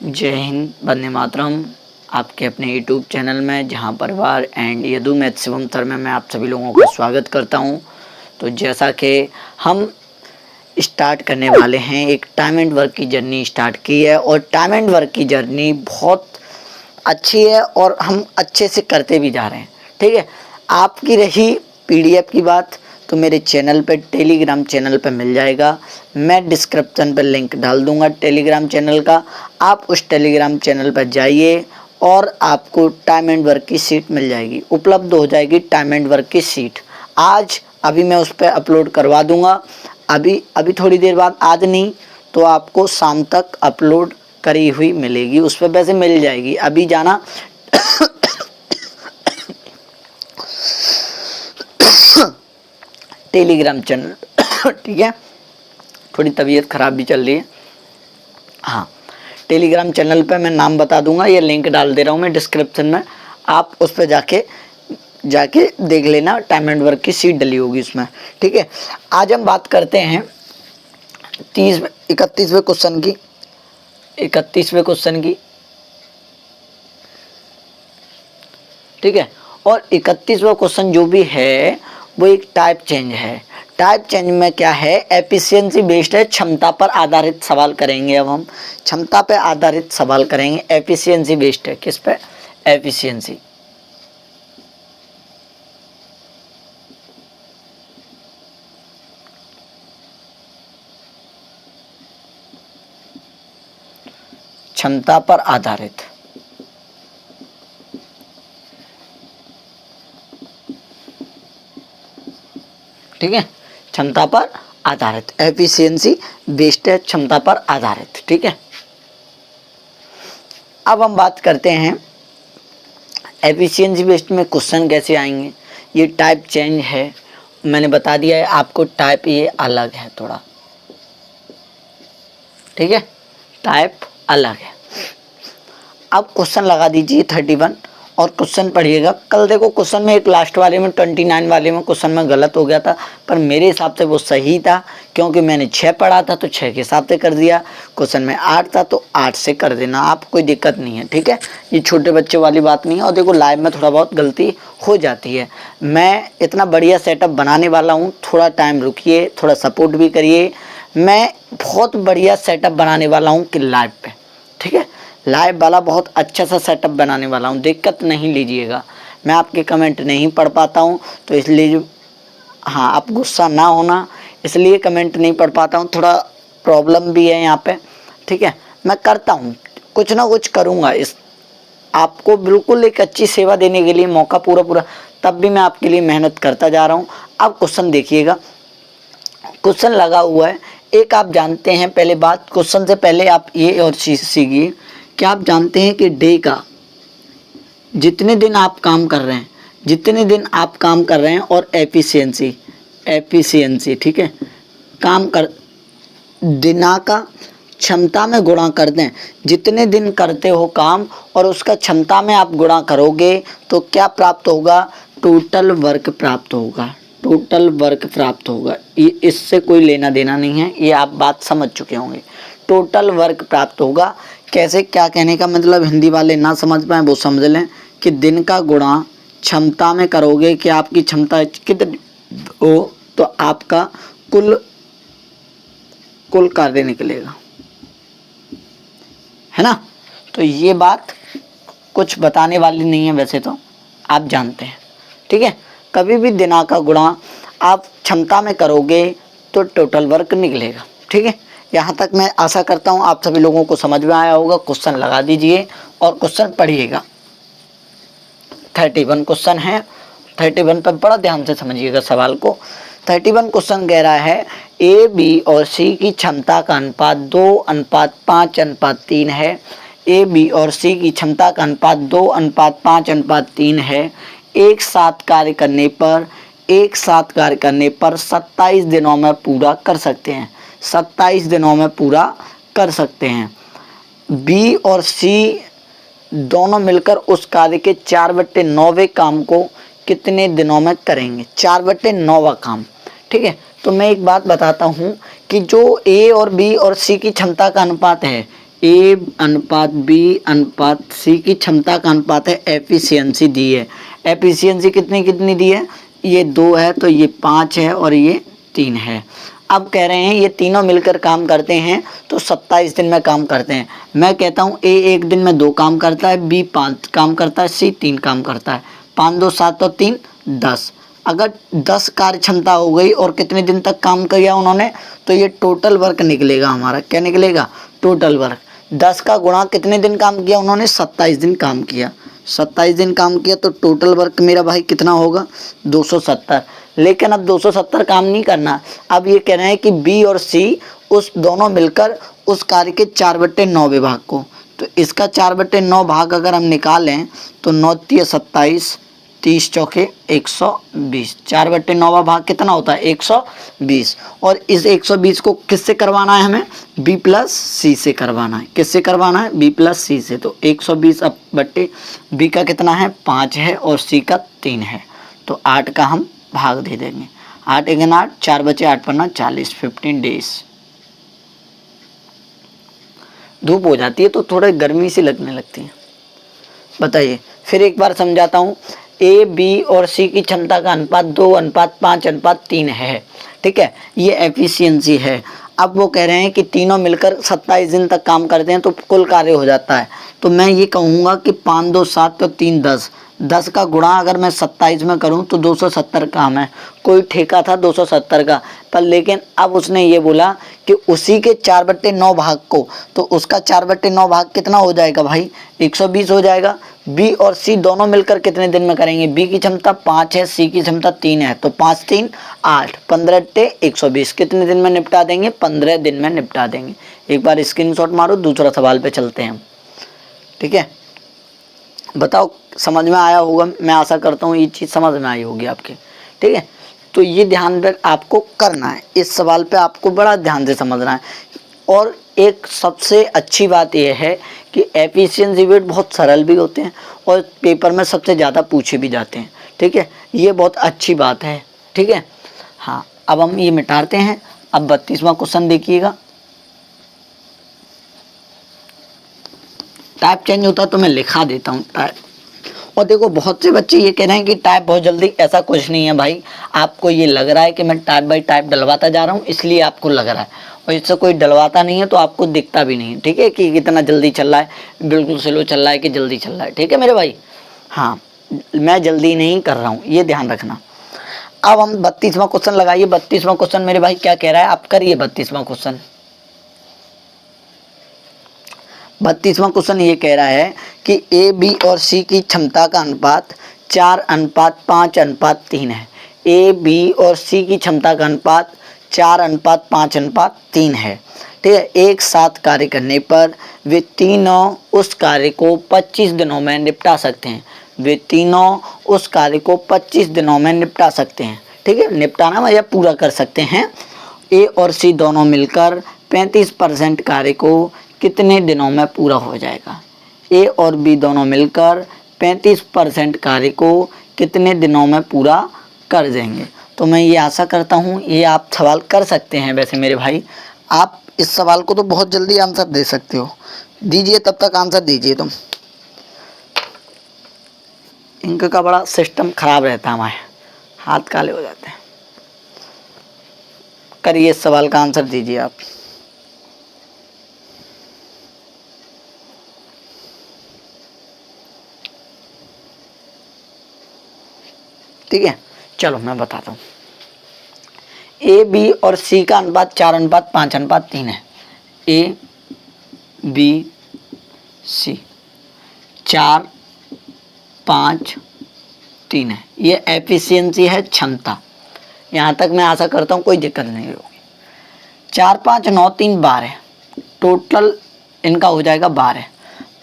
जय हिंद, वंदे मातरम। आपके अपने यूट्यूब चैनल में जहां परिवार and Yadu math Shivam sir में मैं आप सभी लोगों का स्वागत करता हूं। तो जैसा कि हम स्टार्ट करने वाले हैं, एक टाइम एंड वर्क की जर्नी स्टार्ट की है और टाइम एंड वर्क की जर्नी बहुत अच्छी है और हम अच्छे से करते भी जा रहे हैं। ठीक है, आपकी रही पीडीएफ की बात तो मेरे चैनल पे, टेलीग्राम चैनल पे मिल जाएगा। मैं डिस्क्रिप्शन पे लिंक डाल दूंगा टेलीग्राम चैनल का। आप उस टेलीग्राम चैनल पर जाइए और आपको टाइम एंड वर्क की सीट मिल जाएगी, उपलब्ध हो जाएगी टाइम एंड वर्क की सीट। आज अभी मैं उस पर अपलोड करवा दूंगा। अभी थोड़ी देर बाद, आज नहीं तो आपको शाम तक अपलोड करी हुई मिलेगी, उस पर वैसे मिल जाएगी। अभी जाना टेलीग्राम चैनल ठीक है, थोड़ी तबीयत खराब भी चल रही है। हाँ, टेलीग्राम चैनल पे मैं नाम बता दूंगा, ये लिंक डाल दे रहा हूँ मैं डिस्क्रिप्शन में। आप उस पर जाके देख लेना, टाइम एंड वर्क की सीट डली होगी उसमें। ठीक है, आज हम बात करते हैं 31वें क्वेश्चन की। 31वें क्वेश्चन की, ठीक है। और 31वां क्वेश्चन जो भी है वो एक टाइप चेंज है। टाइप चेंज में क्या है, एफिशिएंसी बेस्ड है, क्षमता पर आधारित सवाल करेंगे। अब हम क्षमता पर आधारित सवाल करेंगे। एफिशिएंसी बेस्ड है, किस पे? एफिशिएंसी। क्षमता पर आधारित, ठीक है, क्षमता पर आधारित। एफिशिएंसी बेस्ड है, क्षमता पर आधारित। ठीक है, अब हम बात करते हैं एफिशिएंसी बेस्ड में क्वेश्चन कैसे आएंगे। ये टाइप चेंज है, मैंने बता दिया है आपको। टाइप ये अलग है थोड़ा, ठीक है, टाइप अलग है। अब क्वेश्चन लगा दीजिए 31 और क्वेश्चन पढ़िएगा। कल देखो क्वेश्चन में एक लास्ट वाले में 29 वाले में क्वेश्चन में गलत हो गया था, पर मेरे हिसाब से वो सही था, क्योंकि मैंने 6 पढ़ा था तो 6 के हिसाब से कर दिया। क्वेश्चन में 8 था तो 8 से कर देना, आप कोई दिक्कत नहीं है। ठीक है, ये छोटे बच्चे वाली बात नहीं है। और देखो लाइव में थोड़ा बहुत गलती हो जाती है। मैं इतना बढ़िया सेटअप बनाने वाला हूँ, थोड़ा टाइम रुकिए, थोड़ा सपोर्ट भी करिए। मैं बहुत बढ़िया सेटअप बनाने वाला हूँ कि लाइव पे, ठीक है, लाइव वाला बहुत अच्छा सा सेटअप बनाने वाला हूँ, दिक्कत नहीं लीजिएगा। मैं आपके कमेंट नहीं पढ़ पाता हूँ तो इसलिए हाँ, आप गुस्सा ना होना, इसलिए कमेंट नहीं पढ़ पाता हूँ, थोड़ा प्रॉब्लम भी है यहाँ पे। ठीक है, मैं करता हूँ, कुछ ना कुछ करूँगा, इस आपको बिल्कुल एक अच्छी सेवा देने के लिए मौका पूरा तब भी मैं आपके लिए मेहनत करता जा रहा हूँ। अब क्वेश्चन देखिएगा, क्वेश्चन लगा हुआ है। एक आप जानते हैं, पहले बात, क्वेश्चन से पहले आप ये और चीज़ सीखिए, क्या आप जानते हैं कि डे का जितने दिन आप काम कर रहे हैं, जितने दिन आप काम कर रहे हैं और एफिशिएंसी, ठीक है, काम कर दिना का क्षमता में गुणा कर दें। जितने दिन करते हो काम और उसका क्षमता में आप गुणा करोगे तो क्या प्राप्त होगा? टोटल वर्क प्राप्त होगा। टोटल वर्क प्राप्त होगा, ये इससे कोई लेना देना नहीं है, ये आप बात समझ चुके होंगे। टोटल वर्क प्राप्त होगा। कैसे, क्या कहने का मतलब, हिंदी वाले ना समझ पाए वो समझ लें कि दिन का गुणा क्षमता में करोगे कि आपकी क्षमता कितनी हो तो आपका कुल कार्य निकलेगा, है ना। तो ये बात कुछ बताने वाली नहीं है, वैसे तो आप जानते हैं। ठीक है, कभी भी दिना का गुणा आप क्षमता में करोगे तो टोटल वर्क निकलेगा। ठीक है, यहाँ तक मैं आशा करता हूँ आप सभी लोगों को समझ में आया होगा। क्वेश्चन लगा दीजिए और क्वेश्चन पढ़िएगा। 31 क्वेश्चन है, 31 पर बड़ा ध्यान से समझिएगा सवाल को। 31 क्वेश्चन कह रहा है ए, बी और सी की क्षमता का अनुपात 2:5:3 है। ए, बी और सी की क्षमता का अनुपात 2:5:3 है। एक साथ कार्य करने पर 27 दिनों में पूरा कर सकते हैं। 27 दिनों में पूरा कर सकते हैं। बी और सी दोनों मिलकर उस कार्य के 4/9 काम को कितने दिनों में करेंगे? 4/9 काम। ठीक है, तो मैं एक बात बताता हूँ कि जो ए और बी और सी की क्षमता का अनुपात है, ए अनुपात बी अनुपात सी की क्षमता का अनुपात है, एफिशिएंसी दी है। एफिशिएंसी कितनी कितनी दी है, ये 2 है तो ये 5 है और ये 3 है। अब कह रहे हैं ये तीनों मिलकर काम करते हैं तो 27 दिन में काम करते हैं। मैं कहता हूँ ए 1 दिन में 2 काम करता है, बी 5 काम करता है, सी 3 काम करता है। 5 2 7 और 3 10। अगर 10 कार्य क्षमता हो गई और कितने दिन तक काम किया उन्होंने, तो ये टोटल वर्क निकलेगा हमारा। क्या निकलेगा, टोटल वर्क। 10 का गुणा कितने दिन काम किया उन्होंने, 27 दिन काम किया। 27 दिन काम किया तो टोटल वर्क मेरा भाई कितना होगा, 270। लेकिन अब 270 काम नहीं करना, अब ये कह रहे हैं कि बी और सी उस दोनों मिलकर उस कार्य के 4/9 विभाग को, तो इसका 4/9 भाग अगर हम निकालें तो 9 × 27 30 चौके 120। 4/9 भाग कितना होता है, 120। और इस 120 को किससे करवाना है हमें, बी प्लस सी से करवाना है। किससे करवाना है, बी प्लस सी से। तो 120 अब बट्टे बी का कितना है, 5 है और सी का 3 है, तो 8 का हम भाग दे देंगे। 8 × 8 4 बचे 8 पन्ना 40, 15 डेज। धूप हो जाती है तो थोड़ा गर्मी सी लगने लगती है। बताइए, फिर एक बार समझाता हूँ। ए बी और सी की क्षमता का अनुपात 2:5:3 है। ठीक है, ये एफिशिएंसी है। अब वो कह रहे हैं कि तीनों मिलकर 27 दिन तक काम करते हैं तो कुल कार्य हो जाता है। तो मैं ये कहूँगा कि 5 2 7 और 3 10। 10 का गुणा अगर मैं 27 में करूँ तो 270 काम है। कोई ठेका था 270 का, पर लेकिन अब उसने ये बोला कि उसी के 4/9 भाग को, तो उसका 4/9 भाग कितना हो जाएगा भाई, 120 हो जाएगा। बी और सी दोनों मिलकर कितने दिन में करेंगे, बी की क्षमता 5 है, सी की क्षमता 3 है, तो 5 3 8, 15 × 120। कितने दिन में निपटा देंगे, 15 दिन में निपटा देंगे। एक बार स्क्रीनशॉट मारो, दूसरा सवाल पे चलते हैं। ठीक है, बताओ समझ में आया होगा, मैं आशा करता हूँ ये चीज़ समझ में आई होगी आपके। ठीक है, तो ये ध्यान रख आपको करना है, इस सवाल पे आपको बड़ा ध्यान से समझना है। और एक सबसे अच्छी बात यह है कि एफिशिएंसी वेट बहुत सरल भी होते हैं और पेपर में सबसे ज़्यादा पूछे भी जाते हैं। ठीक है, ये बहुत अच्छी बात है। ठीक है, हाँ, अब हम ये मिटाते हैं। अब 32वां क्वेश्चन देखिएगा। टाइप चेंज होता तो मैं लिखा देता हूँ टाइप। और देखो बहुत से बच्चे ये कह रहे हैं कि टाइप बहुत जल्दी, ऐसा कुछ नहीं है भाई। आपको ये लग रहा है कि मैं टाइप बाय टाइप डलवाता जा रहा हूँ, इसलिए आपको लग रहा है, और इससे कोई डलवाता नहीं है तो आपको दिखता भी नहीं। ठीक है, कि कितना जल्दी चल रहा है, बिल्कुल स्लो चल रहा है कि जल्दी चल रहा है। ठीक है मेरे भाई, हाँ, मैं जल्दी नहीं कर रहा हूँ, ये ध्यान रखना। अब हम 32वां क्वेश्चन लगाइए। 32वां क्वेश्चन मेरे भाई क्या कह रहा है, आप करिए 32वां क्वेश्चन। 32वां क्वेश्चन ये कह रहा है कि ए बी और सी की क्षमता का अनुपात 4:5:3 है। ए बी और सी की क्षमता का अनुपात 4:5:3 है। ठीक है, एक साथ कार्य करने पर वे तीनों उस कार्य को 25 दिनों में निपटा सकते हैं। वे तीनों उस कार्य को 25 दिनों में निपटा सकते हैं। ठीक है, निपटाना मतलब पूरा कर सकते हैं। ए और सी दोनों मिलकर 35% कार्य को कितने दिनों में पूरा हो जाएगा। ए और बी दोनों मिलकर 35% कार्य को कितने दिनों में पूरा कर देंगे। तो मैं ये आशा करता हूँ ये आप सवाल कर सकते हैं। वैसे मेरे भाई, आप इस सवाल को तो बहुत जल्दी आंसर दे सकते हो। दीजिए, तब तक आंसर दीजिए तुम। इंक का बड़ा सिस्टम खराब रहता है, हमारे हाथ काले हो जाते हैं। करिए, इस सवाल का आंसर दीजिए आप। ठीक है, चलो मैं बताता हूँ। ए बी और सी का अनुपात 4:5:3 है। ए बी सी 4 5 3 है। ये एफिशिएंसी है, क्षमता। यहाँ तक मैं आशा करता हूँ कोई दिक्कत नहीं होगी। 4 5 9 3 12, टोटल इनका हो जाएगा 12।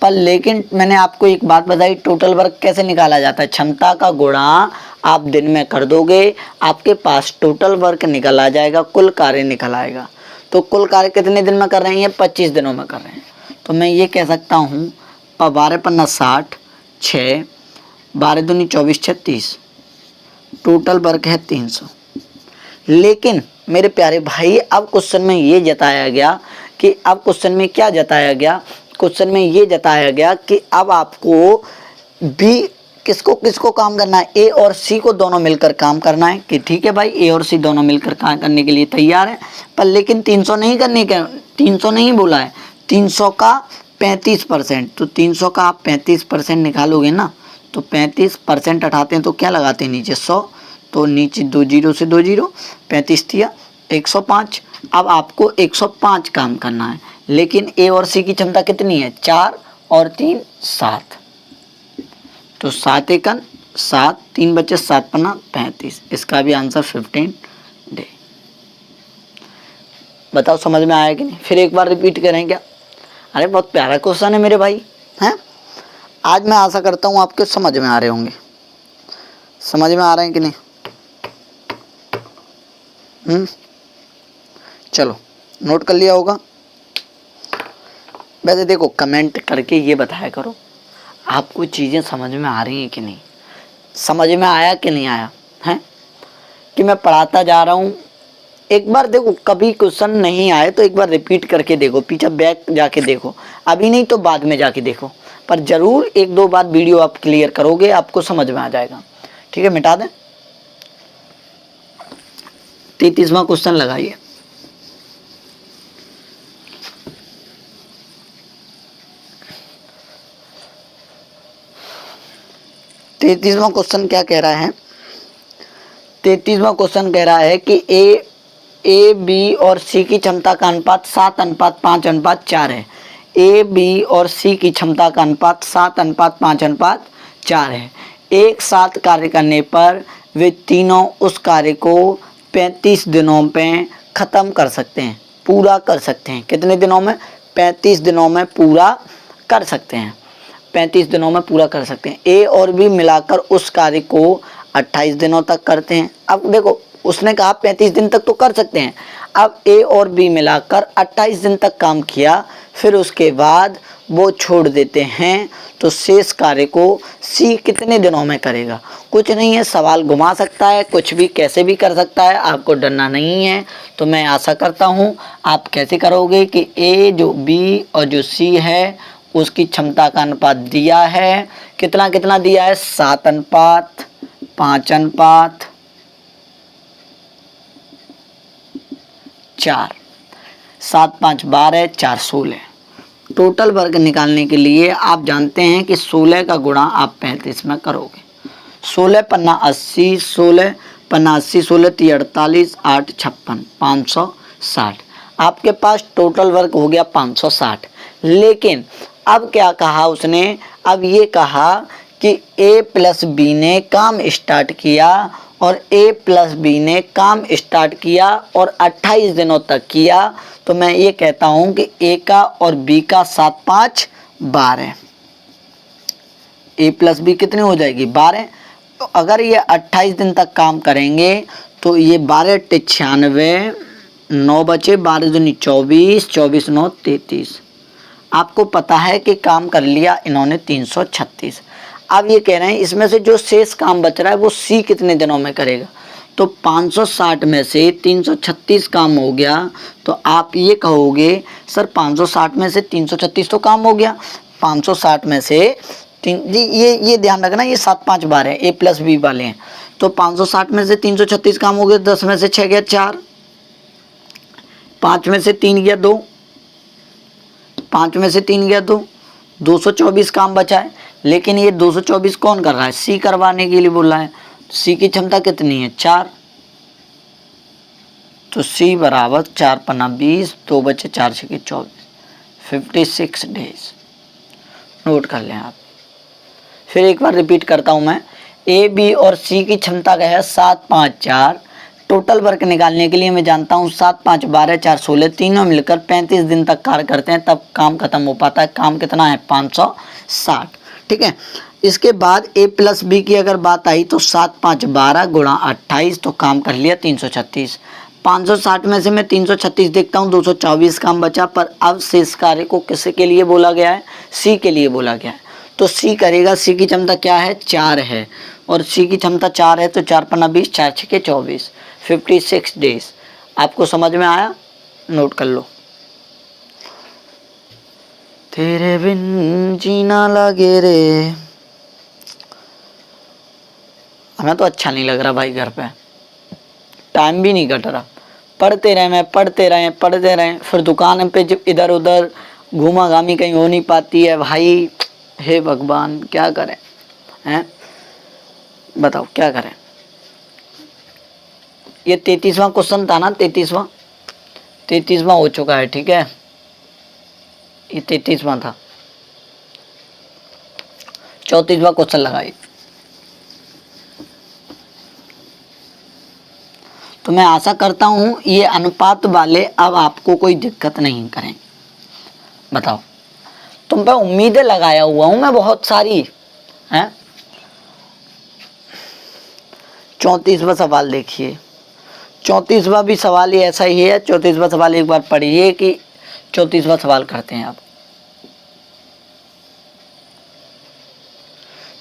पर लेकिन मैंने आपको एक बात बताई, टोटल वर्क कैसे निकाला जाता है। क्षमता का गुणा आप दिन में कर दोगे, आपके पास टोटल वर्क निकल आ जाएगा, कुल कार्य निकल आएगा। तो कुल कार्य कितने दिन में कर रहे हैं, 25 दिनों में कर रहे हैं। तो मैं ये कह सकता हूँ 12 पन्ना 60, 6 12 दूनी 24 36, टोटल वर्क है 300। लेकिन मेरे प्यारे भाई, अब क्वेश्चन में ये जताया गया कि अब क्वेश्चन में क्या जताया गया क्वेश्चन में ये जताया गया कि अब आपको बी किसको किसको काम करना है, ए और सी को दोनों मिलकर काम करना है कि ठीक है भाई ए और सी दोनों मिलकर काम करने के लिए तैयार है, पर लेकिन 300 नहीं करने का, 300 नहीं बोला है, 300 का 35%। तो 300 का आप 35% निकालोगे ना, तो 35% हटाते हैं तो क्या लगाते हैं नीचे 100, तो नीचे 2 जीरो से 2 जीरो, 35 दिया 105। अब आपको 105 काम करना है, लेकिन ए और सी की क्षमता कितनी है, 4 और 3 7, तो 7 एकन 7, 3 बचे 7 पन्ना 35, इसका भी आंसर 15 डे। बताओ समझ में आया कि नहीं, फिर एक बार रिपीट करें क्या। अरे बहुत प्यारा क्वेश्चन है मेरे भाई, हैं। आज मैं आशा करता हूँ आपके समझ में आ रहे होंगे, समझ में आ रहे हैं कि नहीं। चलो नोट कर लिया होगा। वैसे देखो कमेंट करके ये बताया करो आपको चीज़ें समझ में आ रही हैं कि नहीं, समझ में आया कि नहीं आया है, कि मैं पढ़ाता जा रहा हूँ। एक बार देखो कभी क्वेश्चन नहीं आए तो एक बार रिपीट करके देखो, पीछे बैक जाके देखो, अभी नहीं तो बाद में जाके देखो, पर ज़रूर 1-2 बार वीडियो आप क्लियर करोगे, आपको समझ में आ जाएगा। ठीक है, मिटा दें। 33वां क्वेश्चन लगाइए। तैंतीसवां क्वेश्चन क्या कह रहा है, 33वां क्वेश्चन कह रहा है कि ए बी और सी की क्षमता का अनुपात 7:5:4 है। ए बी और सी की क्षमता का अनुपात 7:5:4 है। एक साथ कार्य करने पर वे तीनों उस कार्य को 35 दिनों में ख़त्म कर सकते हैं, पूरा कर सकते हैं। कितने दिनों में, 35 दिनों में पूरा कर सकते हैं, 35 दिनों में पूरा कर सकते हैं। ए और बी मिलाकर उस कार्य को 28 दिनों तक करते हैं। अब देखो उसने कहा 35 दिन तक तो कर सकते हैं, अब ए और बी मिलाकर 28 दिन तक काम किया, फिर उसके बाद वो छोड़ देते हैं, तो शेष कार्य को सी कितने दिनों में करेगा। कुछ नहीं है, सवाल घुमा सकता है, कुछ भी कैसे भी कर सकता है, आपको डरना नहीं है। तो मैं आशा करता हूँ आप कैसे करोगे कि ए जो बी और जो सी है उसकी क्षमता का अनुपात दिया है, कितना कितना दिया है, 7:5:4, 7×5 12, 4 16। टोटल वर्ग निकालने के लिए आप जानते हैं कि 16 का गुणा आप 35 में करोगे। 16 पन्ना 80, 16 पन्ना 80, 16 3 48, 8 56, 560। आपके पास टोटल वर्ग हो गया 560। लेकिन अब क्या कहा उसने, अब ये कहा कि ए प्लस बी ने काम स्टार्ट किया और ए प्लस बी ने काम स्टार्ट किया और 28 दिनों तक किया। तो मैं ये कहता हूं कि ए का और बी का 7×5 12, ए प्लस बी कितनी हो जाएगी 12। तो अगर ये 28 दिन तक काम करेंगे तो ये 12 96, 9 बचे, 12 दूनी 24, 24 9 33। आपको पता है कि काम कर लिया इन्होंने 336। अब ये कह रहे हैं इसमें से जो शेष काम बच रहा है वो सी कितने दिनों में करेगा। तो 560 में से 336 काम हो गया, तो आप ये कहोगे सर 560 में से 336 तो काम हो गया, 560 में से ये ध्यान रखना, ये 7×5 12 है, ए प्लस बी वाले हैं। तो 560 में से 336 काम हो गया, 10 में से 6 गया 4, 5 में से 3 गया 2, 5 में से 3 गया 2, 224 काम बचा है। लेकिन ये 224 कौन कर रहा है, सी करवाने के लिए बोल रहा है। सी की क्षमता कितनी है 4, तो सी बराबर 4 पन्ना 20, 2 बचे 4 6 24, 56 डेज। नोट कर लें आप। फिर एक बार रिपीट करता हूं मैं, ए बी और सी की क्षमता का है 7×5=4। टोटल वर्क निकालने के लिए मैं जानता हूँ 7×5 12, 4 16, तीनों मिलकर 35 दिन तक कार्य करते हैं, तब काम खत्म हो पाता है। काम कितना है 560। ठीक है, इसके बाद ए प्लस बी की अगर बात आई तो 7×5 12 गुणा 28, तो काम कर लिया 336। 560 में से मैं 336 देखता हूँ, 224 काम बचा, पर अब शेष कार्य को किसी के लिए बोला गया है, सी के लिए बोला गया है। तो सी करेगा, सी की क्षमता क्या है 4 है, और सी की क्षमता 4 है, तो 4 पन्ना 20, 4 6 24, 56 डेज। आपको समझ में आया, नोट कर लो। तेरे बिन जीना लगे रे। हमें तो अच्छा नहीं लग रहा भाई, घर पे टाइम भी नहीं कट रहा। पढ़ते रहे, फिर दुकान पे जब इधर उधर घूमा घामी कहीं हो नहीं पाती है भाई। हे भगवान क्या करें, हैं बताओ क्या करें। ये 33वां क्वेश्चन था ना, 33वां हो चुका है, ठीक है। ये 33वां था, 34वां क्वेश्चन लगाइए। तो मैं आशा करता हूं ये अनुपात वाले अब आपको कोई दिक्कत नहीं करें। बताओ, तुम पे उम्मीदें लगाया हुआ हूं मैं बहुत सारी, हैं। 34वां सवाल देखिए, 34वां भी सवाल ही ऐसा ही है। 34वां सवाल एक बार पढ़िए कि 34वां सवाल करते हैं आप।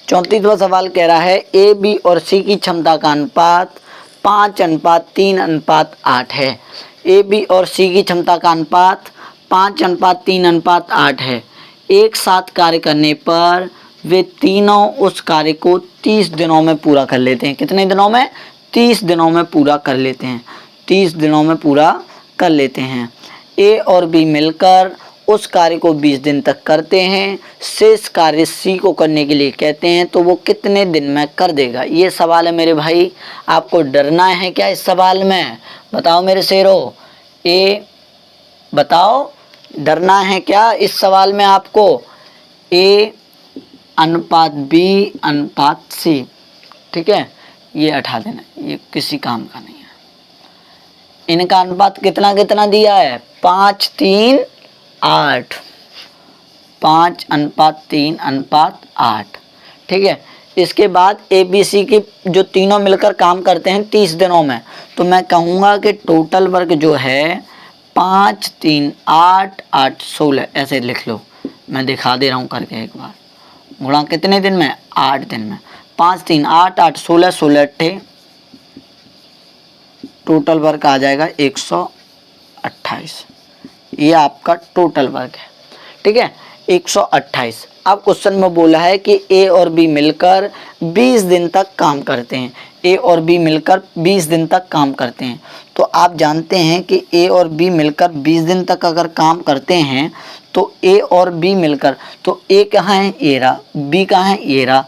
34वां सवाल कह रहा है ए बी और सी की क्षमता का अनुपात 5:3:8 है। ए बी और सी की क्षमता का अनुपात 5:3:8 है। एक साथ कार्य करने पर वे तीनों उस कार्य को 30 दिनों में पूरा कर लेते हैं। कितने दिनों में? 30 दिनों में पूरा कर लेते हैं। 30 दिनों में पूरा कर लेते हैं। ए और बी मिलकर उस कार्य को 20 दिन तक करते हैं। शेष कार्य सी को करने के लिए कहते हैं, तो वो कितने दिन में कर देगा? ये सवाल है मेरे भाई। आपको डरना है क्या इस सवाल में? बताओ मेरे शेरों, ए बताओ, डरना है क्या इस सवाल में आपको? ए अनुपात बी अनुपात सी, ठीक है, ये हटा देना, ये किसी काम का नहीं है। इनका अनुपात कितना कितना दिया है? 5:3:8, 5:3:8, ठीक है। इसके बाद ए बी सी के जो तीनों मिलकर काम करते हैं 30 दिनों में, तो मैं कहूँगा कि टोटल वर्क जो है 5:3:8:8 16, ऐसे लिख लो। मैं दिखा दे रहा हूँ करके एक बार। गुणा कितने दिन में? 8 दिन में। 5:3:8:8 16 16 टोटल वर्क आ जाएगा 128। ये आपका टोटल वर्क है, ठीक है, 128। अब क्वेश्चन में बोला है कि ए और बी मिलकर 20 दिन तक काम करते हैं। ए और बी मिलकर 20 दिन तक काम करते हैं। तो आप जानते हैं कि ए और बी मिलकर 20 दिन तक अगर काम करते हैं तो ए और बी मिलकर, तो ए कहाँ है? ये रहा। बी कहाँ है? ये रहा।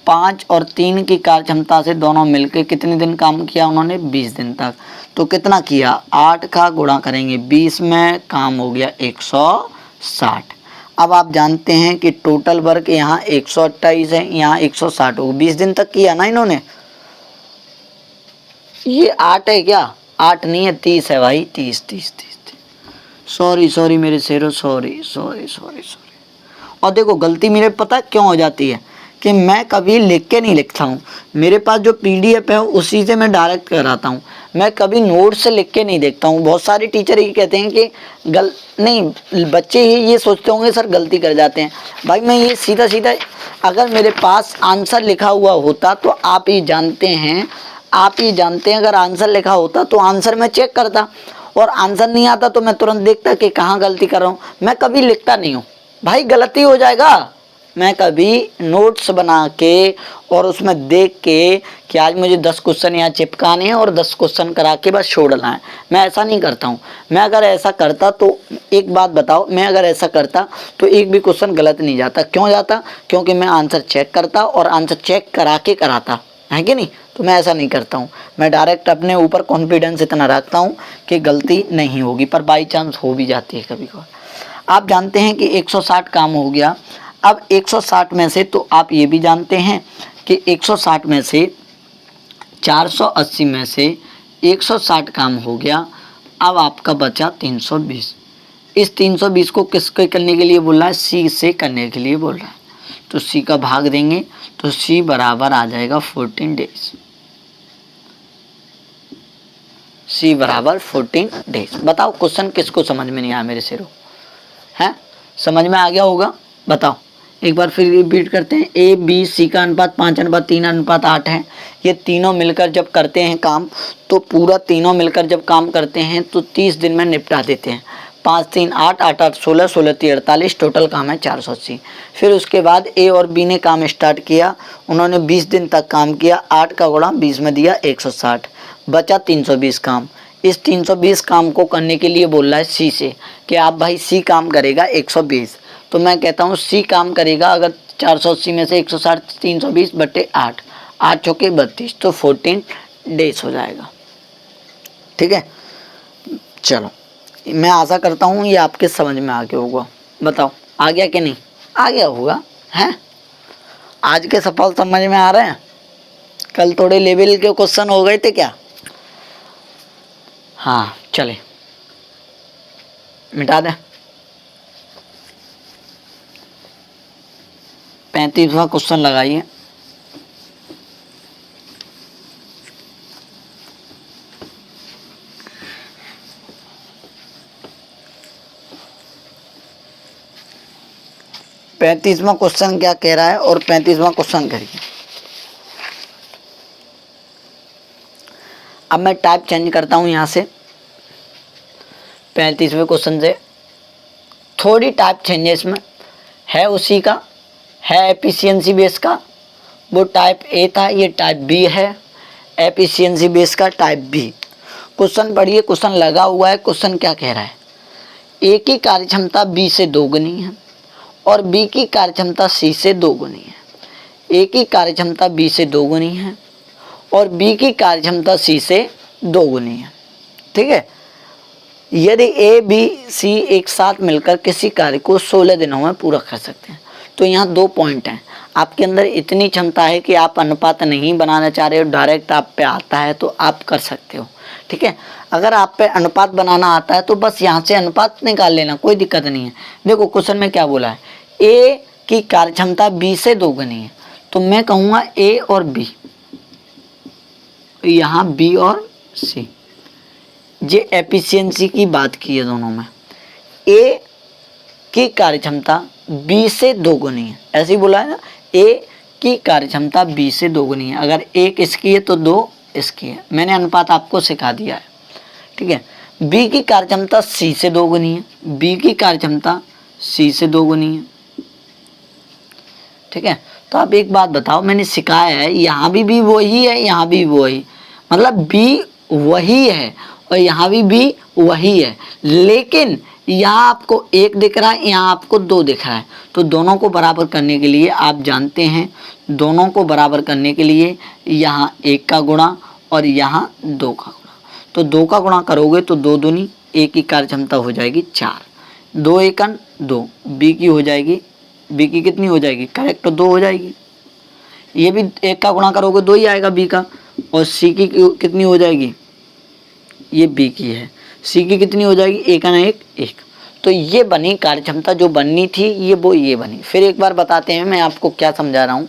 5 और 3 की कार्य क्षमता से दोनों मिलकर कितने दिन काम किया उन्होंने? 20 दिन तक। तो कितना किया? 8 का गुणा करेंगे 20 में, काम हो गया 160। अब आप जानते हैं कि टोटल वर्क यहाँ 128 है, यहाँ 160 होगा। 20 दिन तक किया ना इन्होंने। ये 8 है क्या? 8 नहीं है, 30 है भाई, 30 30 30। सॉरी मेरे शेरों, सॉरी। और देखो गलती मेरे पता क्यों हो जाती है कि मैं कभी लिख के नहीं लिखता हूँ। मेरे पास जो PDF है उसी से मैं डायरेक्ट कराता हूँ। मैं कभी नोट से लिख के नहीं देखता हूँ। बहुत सारे टीचर ये कहते हैं कि नहीं, बच्चे ही ये सोचते होंगे सर गलती कर जाते हैं। भाई मैं ये सीधा सीधा, अगर मेरे पास आंसर लिखा हुआ होता तो आप ये जानते हैं अगर आंसर लिखा होता तो आंसर मैं चेक करता, और आंसर नहीं आता तो मैं तुरंत देखता कि कहाँ गलती कर रहा हूँ। मैं कभी लिखता नहीं हूँ भाई, गलती हो जाएगा। मैं कभी नोट्स बना के और उसमें देख के कि आज मुझे 10 क्वेश्चन यहाँ चिपकाने हैं और 10 क्वेश्चन करा के बस छोड़ना है, मैं ऐसा नहीं करता हूँ। मैं अगर ऐसा करता तो एक बात बताओ, मैं अगर ऐसा करता तो एक भी क्वेश्चन गलत नहीं जाता। क्यों जाता? क्योंकि मैं आंसर चेक करता और आंसर चेक करा के कराता, है कि नहीं? तो मैं ऐसा नहीं करता हूँ। मैं डायरेक्ट अपने ऊपर कॉन्फिडेंस इतना रखता हूँ कि गलती नहीं होगी, पर बाई चांस हो भी जाती है कभी कभार। आप जानते हैं कि 160 काम हो गया। अब 160 में से तो आप ये भी जानते हैं कि 160 में से 480 में से 160 काम हो गया। अब आपका बचा 320। इस 320 को किसके करने के लिए बोल रहा है? सी से करने के लिए बोल रहा है। तो सी का भाग देंगे तो सी बराबर आ जाएगा 14 डेज। सी बराबर 14 डेज। बताओ क्वेश्चन किसको समझ में नहीं आया मेरे शेरों? हैं, समझ में आ गया होगा? बताओ एक बार फिर रिपीट करते हैं। ए बी सी का अनुपात 5:3:8 है। ये तीनों मिलकर जब करते हैं काम तो पूरा तीनों मिलकर जब काम करते हैं तो 30 दिन में निपटा देते हैं। 5 3 8 8 8 16 16 3 48, टोटल काम है 480। फिर उसके बाद ए और बी ने काम स्टार्ट किया, उन्होंने 20 दिन तक काम किया, 8 का गुणा 20 में दिया 160, बचा 320 काम। इस 320 काम को करने के लिए बोल रहा है सी से कि आप भाई सी काम करेगा 120, तो मैं कहता हूँ सी काम करेगा अगर 480 में से 160 320 बटे 8, 8 चौके 32, तो 14 डेज हो जाएगा। ठीक है, चलो मैं आशा करता हूँ ये आपके समझ में आ गया होगा। बताओ आ गया कि नहीं? आ गया होगा हैं? आज के सफल समझ में आ रहे हैं? कल थोड़े लेवल के क्वेश्चन हो गए थे क्या? हाँ चले मिटा दें। 35वां क्वेश्चन लगाइए। पैंतीसवां क्वेश्चन क्या कह रहा है और 35वां क्वेश्चन करिए। अब मैं टाइप चेंज करता हूं यहां से 35वें क्वेश्चन से, थोड़ी टाइप चेंजेस में है, उसी का है एफिशिएंसी बेस का, वो टाइप ए था, ये टाइप बी है एफिशिएंसी बेस का टाइप बी। क्वेश्चन पढ़िए, क्वेश्चन लगा हुआ है। क्वेश्चन क्या कह रहा है? ए की कार्यक्षमता बी से 2 गुनी है और बी की कार्यक्षमता सी से 2 गुनी है। ए की कार्यक्षमता बी से 2 गुनी है और बी की कार्यक्षमता सी से 2 गुनी है। ठीक है, यदि ए बी सी एक साथ मिलकर किसी कार्य को 16 दिनों में पूरा कर सकते हैं, तो यहाँ 2 पॉइंट हैं। आपके अंदर इतनी क्षमता है कि आप अनुपात नहीं बनाना चाह रहे हो, डायरेक्ट आप पे आता है तो आप कर सकते हो। ठीक है, अगर आप पे अनुपात बनाना आता है तो बस यहाँ से अनुपात निकाल लेना, कोई दिक्कत नहीं है। देखो क्वेश्चन में क्या बोला है, ए की कार्यक्षमता बी से 2 गुनी है, तो मैं कहूँगा ए और बी, यहाँ बी और सी, ये एफिशिएंसी की बात की है दोनों में। ए की कार्यक्षमता बी से 2 गुनी है, ऐसे ही बोला है ना, ए की कार्यक्षमता बी से 2 गुनी है। अगर एक इसकी है तो 2 इसकी है, मैंने अनुपात आपको सिखा दिया है। ठीक है, बी की कार्यक्षमता सी से 2 गुनी है, बी की कार्यक्षमता सी से 2 गुनी है। ठीक है, तो आप एक बात बताओ, मैंने सिखाया है, यहाँ भी वही है, यहाँ भी वही, मतलब बी वही है और यहाँ भी वही है, लेकिन यहाँ आपको 1 दिख रहा है, यहाँ आपको 2 दिख रहा है। तो दोनों को बराबर करने के लिए आप जानते हैं, दोनों को बराबर करने के लिए यहाँ 1 का गुणा और यहाँ 2 का गुणा, तो 2 का गुणा करोगे तो 2 दूनी, ए की कार्यक्षमता हो जाएगी 4, 2 एकन 2, बी की हो जाएगी, बी की कितनी हो जाएगी? करेक्ट, तो 2 हो जाएगी। ये भी 1 का गुणा करोगे 2 ही आएगा बी का, और सी की कितनी हो जाएगी? ये बी की है, सी की कितनी हो जाएगी? 1 ना 1 1। तो ये बनी कार्यक्षमता जो बननी थी, ये बनी। फिर एक बार बताते हैं मैं आपको क्या समझा रहा हूँ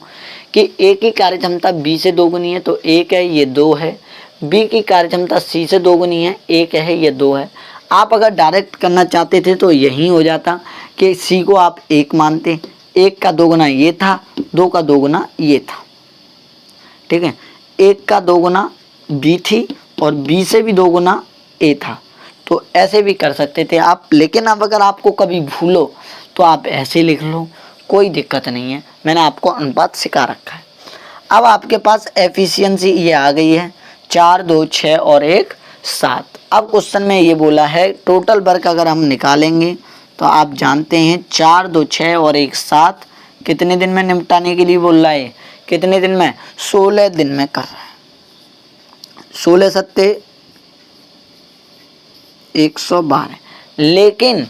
कि ए की कार्यक्षमता बी से 2 गुनी है, तो 1 है, ये 2 है। बी की कार्यक्षमता सी से 2 गुनी है, 1 है, ये 2 है। आप अगर डायरेक्ट करना चाहते थे तो यही हो जाता कि सी को आप 1 मानते, 1 का 2 गुना ये था, 2 का 2 गुना ये था। ठीक है, 1 का 2 गुना बी थी और बी से भी 2 गुना ए था, तो ऐसे भी कर सकते थे आप। लेकिन अब अगर आपको कभी भूलो तो आप ऐसे लिख लो, कोई दिक्कत नहीं है, मैंने आपको अनुपात सिखा रखा है। अब आपके पास एफिशिएंसी ये आ गई है, 4 2 6 और 1 7। अब क्वेश्चन में ये बोला है टोटल वर्क अगर हम निकालेंगे तो आप जानते हैं 4 2 6 और 1 7 कितने दिन में निपटाने के लिए बोल रहा है? कितने दिन में? 16 दिन में कर रहा है। 16 सत्ते 112, लेकिन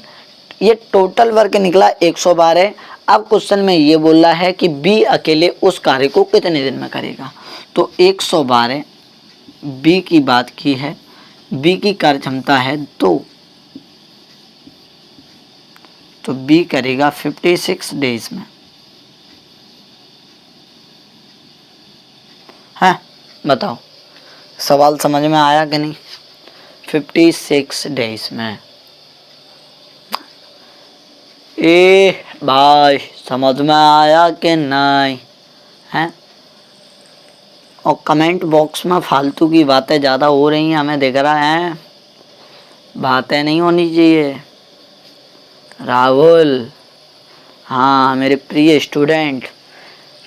ये टोटल वर्क निकला 112। अब क्वेश्चन में ये बोल रहा है कि बी अकेले उस कार्य को कितने दिन में करेगा, तो 112 बी की बात की है, बी की कार्यक्षमता है 2, तो बी करेगा 56 डेज में। है, बताओ सवाल समझ में आया कि नहीं? 56 डेज में। ए भाई समझ में आया कि नहीं है? और कमेंट बॉक्स में फालतू की बातें ज़्यादा हो रही हैं, हमें दिख रहा है, बातें नहीं होनी चाहिए। राहुल, हाँ मेरे प्रिय स्टूडेंट,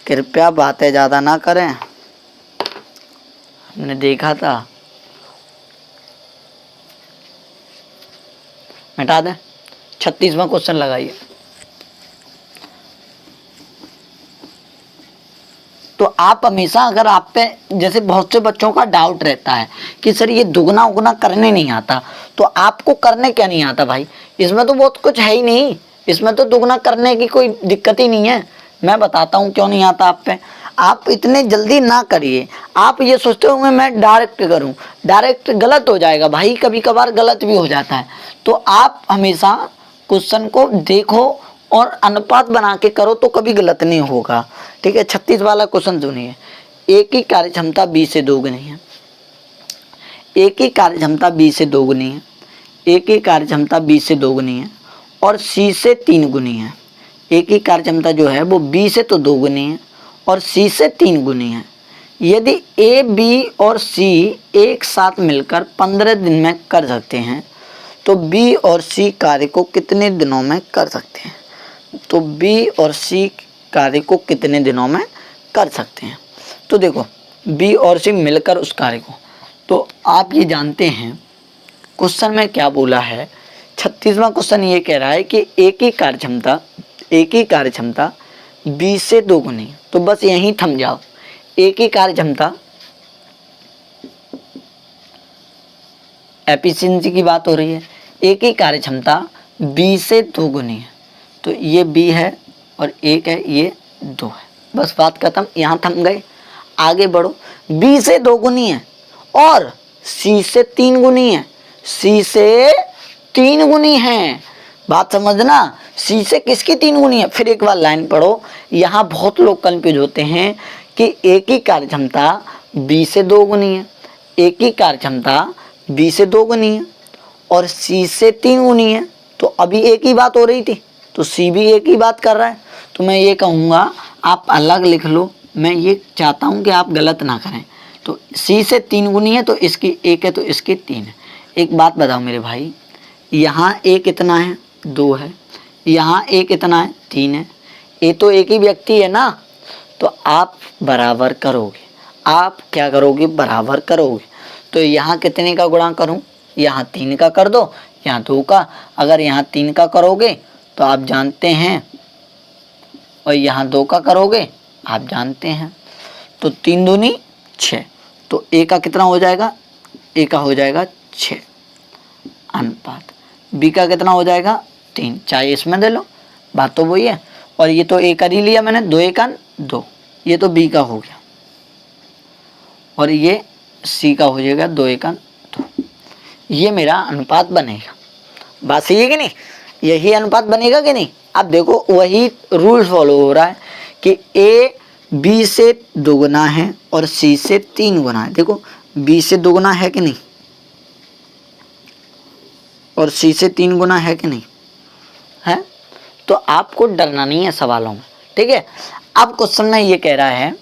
कृपया बातें ज़्यादा ना करें। हमने देखा था, मिटा दें। 36वां क्वेश्चन लगाइए। तो आप हमेशा, अगर आप पे, जैसे बहुत से बच्चों का डाउट रहता है कि सर ये दुगना उगना करने नहीं आता, तो आपको करने क्या नहीं आता भाई? इसमें तो बहुत कुछ है ही नहीं, इसमें तो दुगना करने की कोई दिक्कत ही नहीं है। मैं बताता हूँ क्यों नहीं आता आप पे। आप इतने जल्दी ना करिए। आप ये सोचते होंगे मैं डायरेक्ट करूँ, डायरेक्ट गलत हो जाएगा भाई, कभी कभार गलत भी हो जाता है। तो आप हमेशा क्वेश्चन को देखो और अनुपात बना के करो तो कभी गलत नहीं होगा। ठीक है, 36 वाला क्वेश्चन सुनिए। एक की कार्य क्षमता 20 से दोगुनी है। एक की कार्य क्षमता 20 से दोगुनी है। एक की कार्य क्षमता 20 से दोगुनी है और सी से 3 गुनी है। एक की कार्य क्षमता जो है वो 20 से तो दोगुनी है और सी से 3 गुनी है। यदि ए, बी और सी एक साथ मिलकर 15 दिन में कर सकते हैं तो बी और सी कार्य को कितने दिनों में कर सकते हैं? तो बी और सी कार्य को कितने दिनों में कर सकते हैं? तो देखो, बी और सी मिलकर उस कार्य को, तो आप ये जानते हैं क्वेश्चन में क्या बोला है। 36वां क्वेश्चन ये कह रहा है कि एक ही कार्य क्षमता 20 से दोगुनी। तो बस यहीं थम जाओ। एक ही कार्य क्षमता, एफिशिएंसी की बात हो रही है, एक ही कार्य क्षमता 20 से दोगुनी है। तो ये बी है और एक है, ये 2 है। बस बात खत्म, यहाँ थम गए। आगे बढ़ो। बी से 2 गुनी है और सी से 3 गुनी है। सी से 3 गुनी है, बात समझना। सी से किसकी 3 गुनी है? फिर एक बार लाइन पढ़ो। यहाँ बहुत लोग कंफ्यूज होते हैं कि एक ही कार्य क्षमता 20 से 2 गुनी है, एक ही कार्य क्षमता 20 से 2 गुनी है और सी से 3 गुनी है। तो अभी एक ही बात हो रही थी, तो सी भी एक ही बात कर रहा है। तो मैं ये कहूँगा आप अलग लिख लो, मैं ये चाहता हूँ कि आप गलत ना करें। तो सी से 3 गुनी है तो इसकी 1 है तो इसकी 3 है। एक बात बताओ मेरे भाई, यहाँ ए कितना है? 2 है। यहाँ ए कितना है? 3 है। ए तो एक ही व्यक्ति है ना, तो आप बराबर करोगे। आप क्या करोगे? बराबर करोगे। तो यहाँ कितने का गुणा करूँ? यहाँ 3 का कर दो, यहाँ 2 का। अगर यहाँ 3 का करोगे तो आप जानते हैं, और यहाँ 2 का करोगे आप जानते हैं। तो 3 दूनी 6। तो ए का कितना हो जाएगा? ए का हो जाएगा 6 अनुपात। बी का कितना हो जाएगा? 3। चाहे इसमें दे लो, बात तो वही है। और ये तो ए कर ही लिया मैंने, 2 एकन 2। ये तो बी का हो गया और ये सी का हो जाएगा 2 एकन 2। ये मेरा अनुपात बनेगा। बात सही है कि नहीं? यही अनुपात बनेगा कि नहीं? आप देखो, वही रूल फॉलो हो रहा है कि ए बी से 2 गुना है और सी से 3 गुना है। देखो, बी से 2 गुना है कि नहीं और सी से 3 गुना है कि नहीं है? तो आपको डरना नहीं है सवालों में। ठीक है। अब क्वेश्चन में ये कह रहा है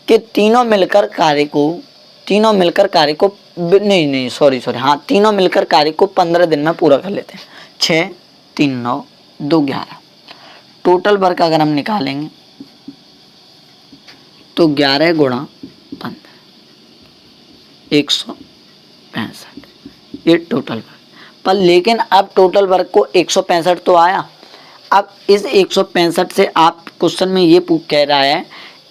कि तीनों मिलकर कार्य को नहीं सॉरी हाँ, तीनों मिलकर कार्य को 15 दिन में पूरा कर लेते हैं। 6, 3, 9, 2, 11। टोटल वर्क अगर हम निकालेंगे तो 11 गुणा 15, 165। ये टोटल वर्क। पर लेकिन अब टोटल वर्क को 165 तो आया। अब इस 165 से आप क्वेश्चन में ये कह रहा है,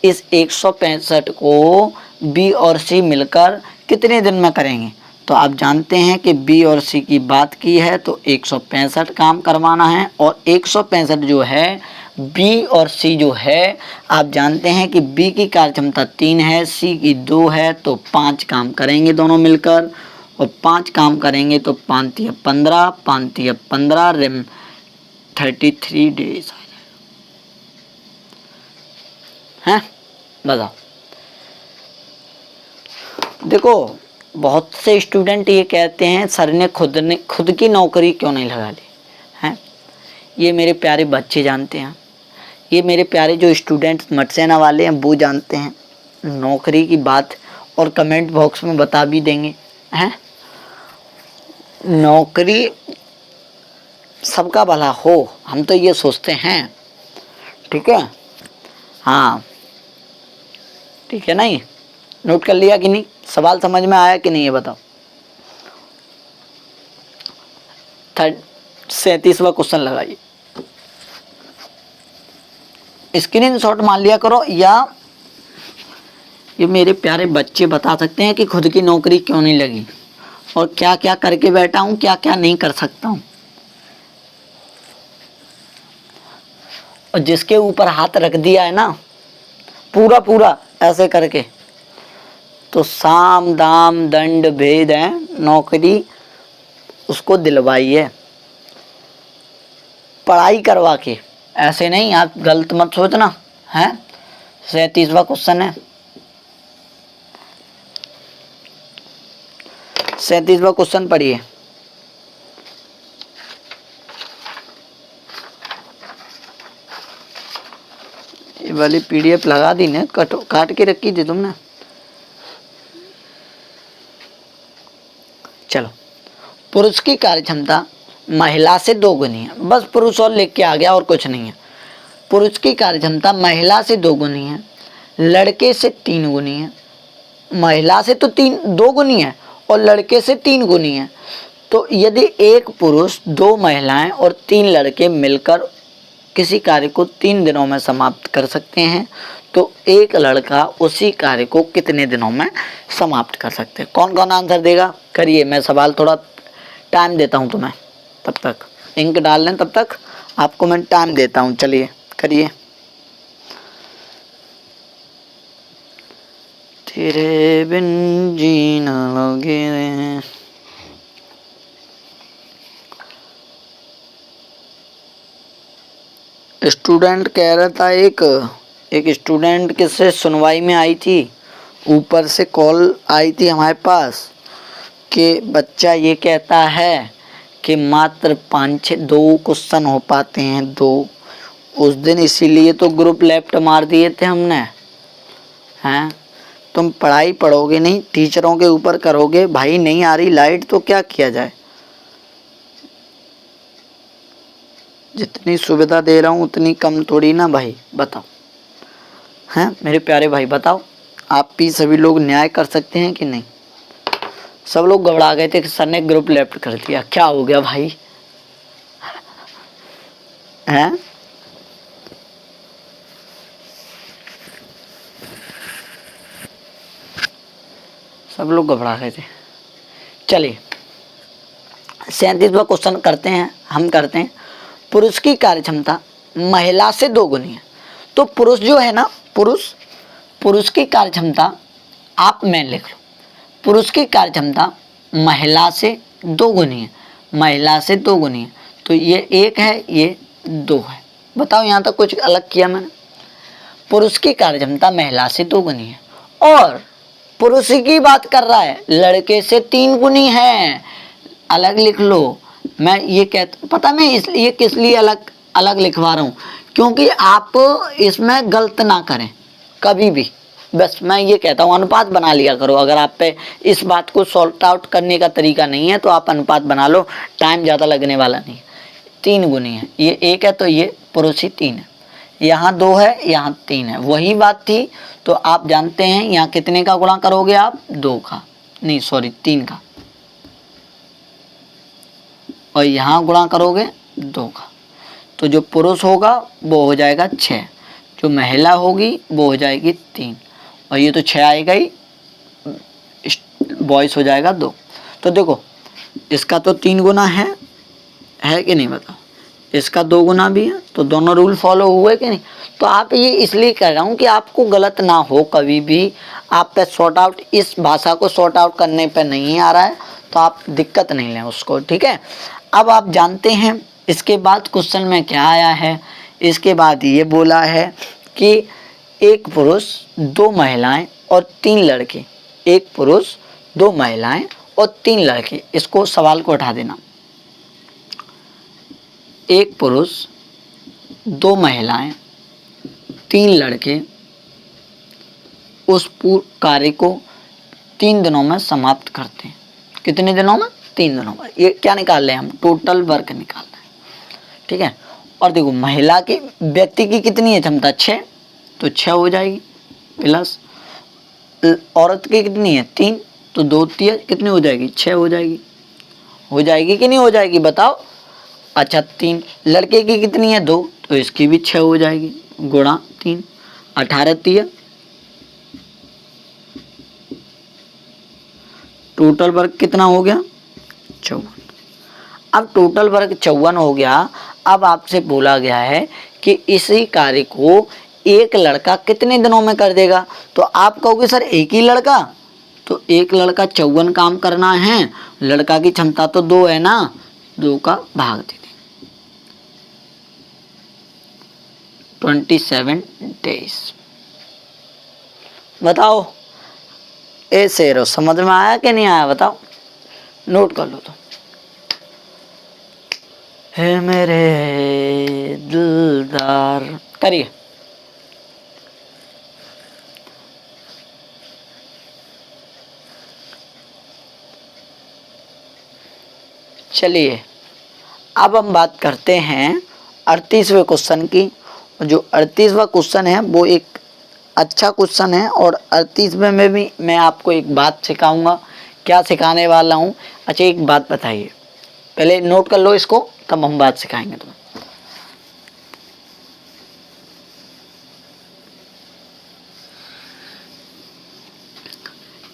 इस 165 को बी और सी मिलकर कितने दिन में करेंगे? तो आप जानते हैं कि बी और सी की बात की है तो 165 काम करवाना है। और 165 जो है बी और सी जो है, आप जानते हैं कि बी की कार्य क्षमता 3 है, सी की 2 है, तो 5 काम करेंगे दोनों मिलकर। और 5 काम करेंगे तो 5 या 15, 5 या 15, रिम 33 डेज आ जाएगा। हैं? बताओ। देखो, बहुत से स्टूडेंट ये कहते हैं सर ने खुद की नौकरी क्यों नहीं लगा ली हैं? ये मेरे प्यारे बच्चे जानते हैं, ये मेरे प्यारे जो स्टूडेंट्स मटसेना वाले हैं वो जानते हैं नौकरी की बात, और कमेंट बॉक्स में बता भी देंगे हैं। नौकरी सबका भला हो, हम तो ये सोचते हैं। ठीक है, हाँ ठीक है। नहीं नोट कर लिया कि नहीं, सवाल समझ में आया कि नहीं ये बताओ। 37वां क्वेश्चन लगाइए। स्क्रीनशॉट मान लिया करो, या ये मेरे प्यारे बच्चे बता सकते हैं कि खुद की नौकरी क्यों नहीं लगी और क्या क्या करके बैठा हूं, क्या क्या नहीं कर सकता हूं। और जिसके ऊपर हाथ रख दिया है ना पूरा पूरा ऐसे करके, तो साम दाम दंड भेद है, नौकरी उसको दिलवाइए पढ़ाई करवा के। ऐसे नहीं, आप गलत मत सोचना है। 37वां क्वेश्चन है, 37वां क्वेश्चन पढ़िए। ये वाली पीडीएफ लगा दी ना, काट के रखी थी तुमने। चलो, पुरुष की कार्यक्षमता महिला से 2 गुनी है। बस पुरुष और लिख के आ गया और कुछ नहीं है। पुरुष की कार्यक्षमता महिला से 2 गुनी है, लड़के से 3 गुनी है। महिला से तो 2 गुनी है और लड़के से 3 गुनी है। तो यदि एक पुरुष 2 महिलाएं और 3 लड़के मिलकर किसी कार्य को 3 दिनों में समाप्त कर सकते हैं, तो एक लड़का उसी कार्य को कितने दिनों में समाप्त कर सकते हैं? कौन कौन आंसर देगा? करिए, मैं सवाल थोड़ा टाइम देता हूं तुम्हें, तब तक इंक डाल लें, तब तक आपको मैं टाइम देता हूं। चलिए करिए। तेरे बिन जीना लगे। स्टूडेंट कह रहा था, एक स्टूडेंट किससे सुनवाई में आई थी, ऊपर से कॉल आई थी हमारे पास कि बच्चा ये कहता है कि मात्र 2 क्वेश्चन हो पाते हैं, 2 उस दिन, इसीलिए तो ग्रुप लेफ्ट मार दिए थे हमने। हैं, तुम पढ़ाई पढ़ोगे नहीं, टीचरों के ऊपर करोगे। भाई नहीं आ रही लाइट तो क्या किया जाए, जितनी सुविधा दे रहा हूँ उतनी कम थोड़ी ना भाई, बताओ। हैं मेरे प्यारे भाई, बताओ आप भी सभी लोग न्याय कर सकते हैं कि नहीं? सब लोग घबरा गए थे कि सर ने ग्रुप लेफ्ट कर दिया, क्या हो गया भाई? हैं, सब लोग घबरा गए थे। चलिए 37वां क्वेश्चन करते हैं, हम करते हैं। पुरुष की कार्यक्षमता महिला से 2 गुनी है। तो पुरुष जो है ना, पुरुष की कार्यक्षमता, आप मैं लिख लो, पुरुष की कार्यक्षमता महिला से 2 गुनी है, महिला से 2 गुनी है। तो ये 1 है, ये 2 है। बताओ यहाँ तक कुछ अलग किया मैंने? पुरुष की कार्यक्षमता महिला से 2 गुनी है और पुरुष की बात कर रहा है, लड़के से 3 गुनी है। अलग लिख लो। मैं ये कहता, पता मैं इसलिए किस लिए अलग अलग लिखवा रहा हूँ, क्योंकि आप इसमें गलत ना करें कभी भी। बस मैं ये कहता हूँ, अनुपात बना लिया करो। अगर आप पे इस बात को सॉल्ट आउट करने का तरीका नहीं है तो आप अनुपात बना लो, टाइम ज़्यादा लगने वाला नहीं है। 3 गुनी है, ये 1 है तो ये पुरुष ही 3 है, यहाँ 2 है, यहाँ 3 है। वही बात थी। तो आप जानते हैं यहाँ कितने का गुणा करोगे आप? 2 का, नहीं सॉरी 3 का, और यहाँ गुणा करोगे 2 का। तो जो पुरुष होगा वो हो जाएगा 6, जो महिला होगी वो हो जाएगी 3, और ये तो 6 आएगा ही, बॉयस हो जाएगा 2। तो देखो इसका तो 3 गुना है कि नहीं बताओ? इसका 2 गुना भी है, तो दोनों रूल फॉलो हुए कि नहीं? तो आप ये इसलिए कह रहा हूँ कि आपको गलत ना हो कभी भी। आप पे सॉर्ट आउट, इस भाषा को सॉर्ट आउट करने पे नहीं आ रहा है तो आप दिक्कत नहीं लें उसको, ठीक है? अब आप जानते हैं इसके बाद क्वेश्चन में क्या आया है। इसके बाद ये बोला है कि एक पुरुष 2 महिलाएं और 3 लड़के, एक पुरुष 2 महिलाएं और 3 लड़के। इसको सवाल को उठा देना। एक पुरुष 2 महिलाएं 3 लड़के उस पूर्ण कार्य को 3 दिनों में समाप्त करते हैं। कितने दिनों में? 3 दिनों में। ये क्या निकाल रहे हैं हम? टोटल वर्क निकाल रहे हैं। ठीक है। और देखो महिला की व्यक्ति की कितनी है क्षमता, 6, तो 6 हो जाएगी, प्लस औरत की कितनी है 3, तो 2 3 कितनी हो जाएगी 6 हो जाएगी। हो जाएगी कि नहीं हो जाएगी बताओ। अच्छा 3, लड़के की कितनी है 2, तो इसकी भी 6 हो जाएगी, गुणा 3, 18 3, टोटल वर्क कितना हो गया 54। अब टोटल वर्क 54 हो गया। अब आपसे बोला गया है कि इसी कार्य को एक लड़का कितने दिनों में कर देगा, तो आप कहोगे सर एक ही लड़का, तो एक लड़का 54 काम करना है, लड़का की क्षमता तो 2 है ना, 2 का भाग दे दें, 27 डेज। बताओ ऐसे रो, समझ में आया कि नहीं आया बताओ, नोट कर लो। तो है मेरे दिलदार, करिए। चलिए अब हम बात करते हैं 38वें क्वेश्चन की। जो 38वां क्वेश्चन है वो एक अच्छा क्वेश्चन है, और 38वें में भी मैं आपको एक बात सिखाऊंगा। क्या सिखाने वाला हूँ, अच्छा एक बात बताइए, पहले नोट कर लो इसको, तब हम बात सिखाएंगे तुम्हें।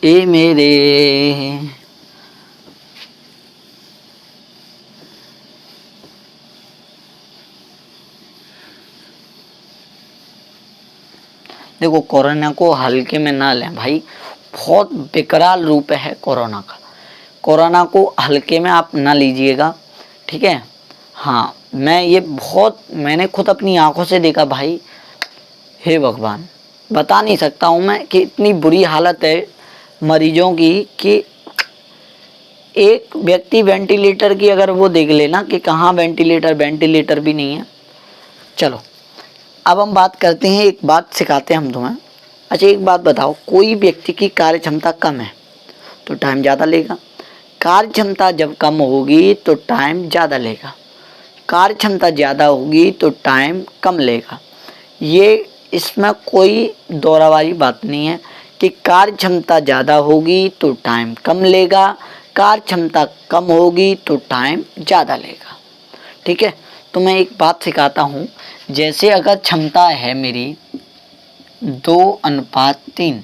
ए मेरे देखो, कोरोना को हल्के में ना लें भाई, बहुत विकराल रूप है कोरोना का। कोरोना को हल्के में आप ना लीजिएगा, ठीक है। हाँ मैं ये मैंने खुद अपनी आंखों से देखा भाई, हे भगवान बता नहीं सकता हूँ मैं कि इतनी बुरी हालत है मरीजों की कि एक व्यक्ति वेंटिलेटर की अगर वो देख लेना कि कहाँ वेंटिलेटर भी नहीं है। चलो अब हम बात करते हैं, एक बात सिखाते हैं हम तुम्हें। अच्छा एक बात बताओ, कोई व्यक्ति की कार्य क्षमता कम है तो टाइम ज़्यादा लेगा, कार्य क्षमता जब कम होगी तो टाइम ज़्यादा लेगा, कार्य क्षमता ज़्यादा होगी तो टाइम कम लेगा। ये इसमें कोई दोहरावाली बात नहीं है कि कार्य क्षमता ज़्यादा होगी तो टाइम कम लेगा, कार्य क्षमता कम होगी तो टाइम ज़्यादा लेगा, ठीक है। तो मैं एक बात सिखाता हूँ, जैसे अगर क्षमता है मेरी 2:3,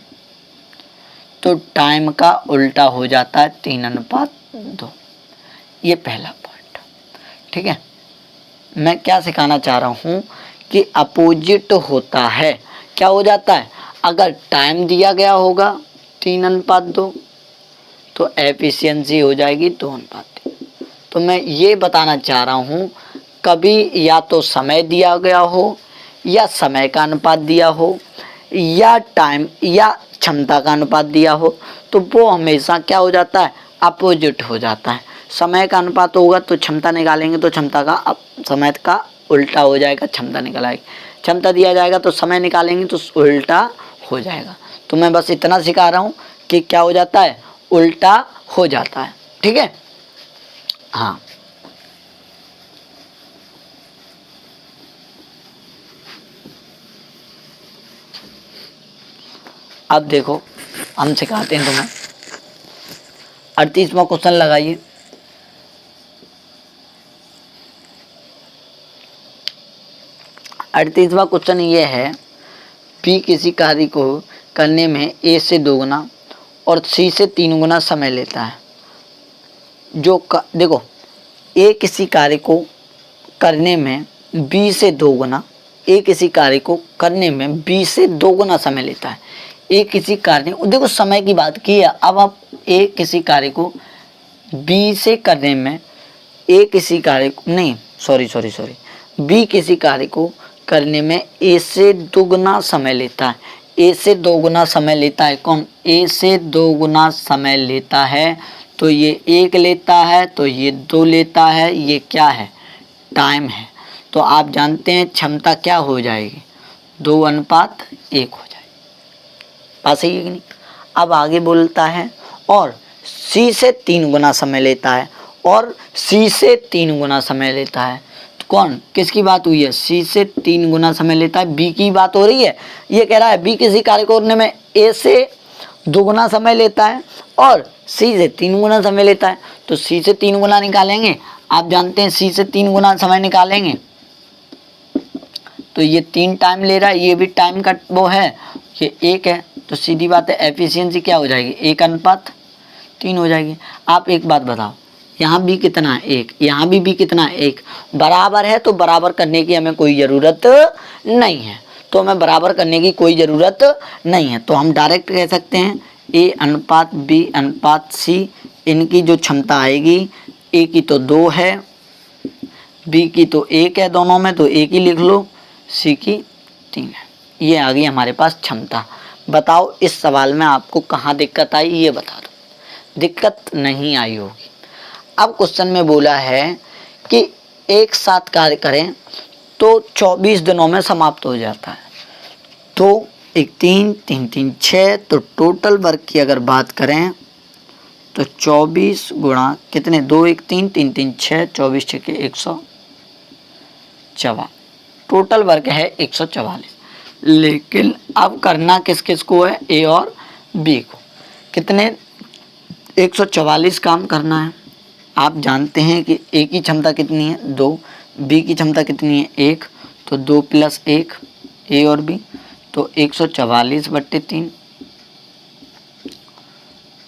तो टाइम का उल्टा हो जाता है 3:2। ये पहला पॉइंट, ठीक है। मैं क्या सिखाना चाह रहा हूँ कि अपोजिट होता है, क्या हो जाता है, अगर टाइम दिया गया होगा 3:2 तो एफिशिएंसी हो जाएगी 2:3। तो मैं ये बताना चाह रहा हूँ, कभी या तो समय दिया गया हो या समय का अनुपात दिया हो या टाइम या क्षमता का अनुपात दिया हो, तो वो हमेशा क्या हो जाता है, अपोजिट हो जाता है। समय का अनुपात होगा तो क्षमता निकालेंगे तो क्षमता का समय का उल्टा हो जाएगा, क्षमता निकल आएगी। क्षमता दिया जाएगा तो समय निकालेंगे तो उल्टा हो जाएगा। तो मैं बस इतना सिखा रहा हूँ कि क्या हो जाता है, उल्टा हो जाता है, ठीक है। हाँ अब देखो हम सिखाते हैं तुम्हें। 38वां क्वेश्चन लगाइए। अड़तीसवां क्वेश्चन ये है, पी किसी कार्य को करने में ए से 2 गुना और सी से 3 गुना समय लेता है। देखो ए किसी कार्य को करने में बी से 2 गुना, ए किसी कार्य को करने में बी से 2 गुना समय लेता है। ए किसी कार्य, देखो समय की बात की है, अब आप ए किसी कार्य को बी से करने में, ए किसी कार्य को नहीं सॉरी बी किसी कार्य को करने में ए से 2 गुना समय लेता है। ए से 2 गुना समय लेता है कौन, ए से 2 गुना समय लेता है, तो ये 1 लेता है तो ये 2 लेता है, ये क्या है, टाइम है। तो आप जानते हैं क्षमता क्या हो जाएगी, 2:1 हो जाएगी। पास है कि नहीं। अब आगे बोलता है और सी से 3 गुना समय लेता है, और सी से 3 गुना समय लेता है। तो कौन, किसकी बात हुई है, सी से 3 गुना समय लेता है, बी की बात हो रही है। ये कह रहा है बी किसी कार्य को करने में ए से 2 गुना समय लेता है और सी से 3 गुना समय लेता है। तो सी से 3 गुना निकालेंगे, आप जानते हैं सी से 3 गुना समय निकालेंगे तो ये 3 टाइम ले रहा है, ये भी टाइम का वो है, ये 1 है, तो सीधी बात है एफिशिएंसी क्या हो जाएगी, 1:3 हो जाएगी। आप एक बात बताओ, यहाँ भी कितना है, 1, यहाँ भी कितना है, 1, बराबर है तो बराबर करने की हमें कोई ज़रूरत नहीं है, तो हमें बराबर करने की कोई ज़रूरत नहीं है। तो हम डायरेक्ट कह सकते हैं A/B/C, इनकी जो क्षमता आएगी, ए की तो 2 है, बी की तो 1 है दोनों में, तो एक ही लिख लो, सी की 3 है। ये आ गई हमारे पास क्षमता। बताओ इस सवाल में आपको कहाँ दिक्कत आई, ये बता दो। दिक्कत नहीं आई होगी। अब क्वेश्चन में बोला है कि एक साथ कार्य करें तो 24 दिनों में समाप्त हो जाता है। तो 1 3 3 3 6, तो टोटल वर्क की अगर बात करें तो 24 गुणा कितने, 2 1 3 3 3 6, 24 6 के 144, टोटल वर्क है 144। लेकिन अब करना किस किस को है, ए और बी को। कितने, 144 काम करना है। आप जानते हैं कि ए की क्षमता कितनी है, 2, बी की क्षमता कितनी है, 1, तो 2 + 1 ए और बी, तो 144/3,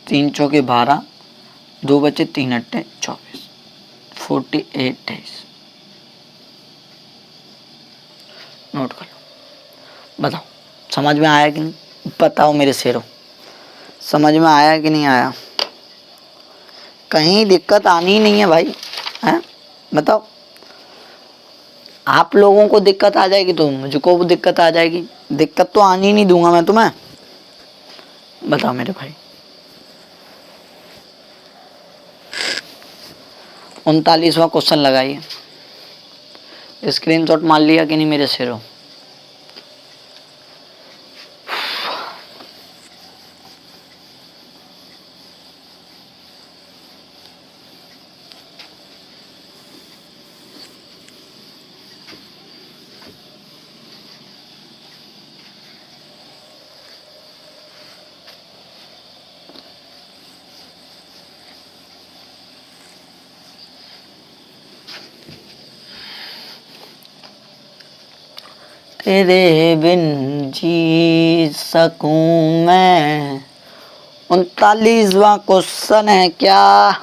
3 चौके 12, 2 बचे 3 अट्टे 24, 48 है। नोट कर लो। बताओ समझ में आया कि नहीं, बताओ मेरे शेरों, समझ में आया कि नहीं आया, कहीं दिक्कत आनी ही नहीं है भाई, हैं, बताओ। आप लोगों को दिक्कत आ जाएगी तो मुझको भी दिक्कत आ जाएगी, दिक्कत तो आनी ही नहीं दूंगा मैं तुम्हें। बताओ मेरे भाई, 39वां क्वेश्चन लगाइए। स्क्रीनशॉट मार लिया कि नहीं मेरे शेरों। तेरे बिन जी सकूं मैं, 39वां क्वेश्चन है क्या,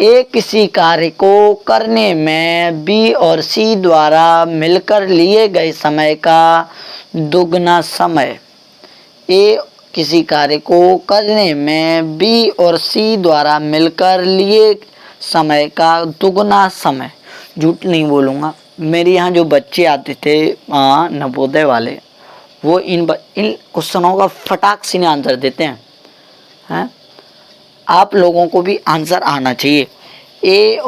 ए किसी कार्य को करने में बी और सी द्वारा मिलकर लिए गए समय का दुगना समय। ए किसी कार्य को करने में बी और सी द्वारा मिलकर लिए समय का दुगना समय। झूठ नहीं बोलूँगा, मेरे यहाँ जो बच्चे आते थे नवोदय वाले, वो इन क्वेश्चनों का फटाक से आंसर देते हैं। आप लोगों को भी आंसर आना चाहिए। ए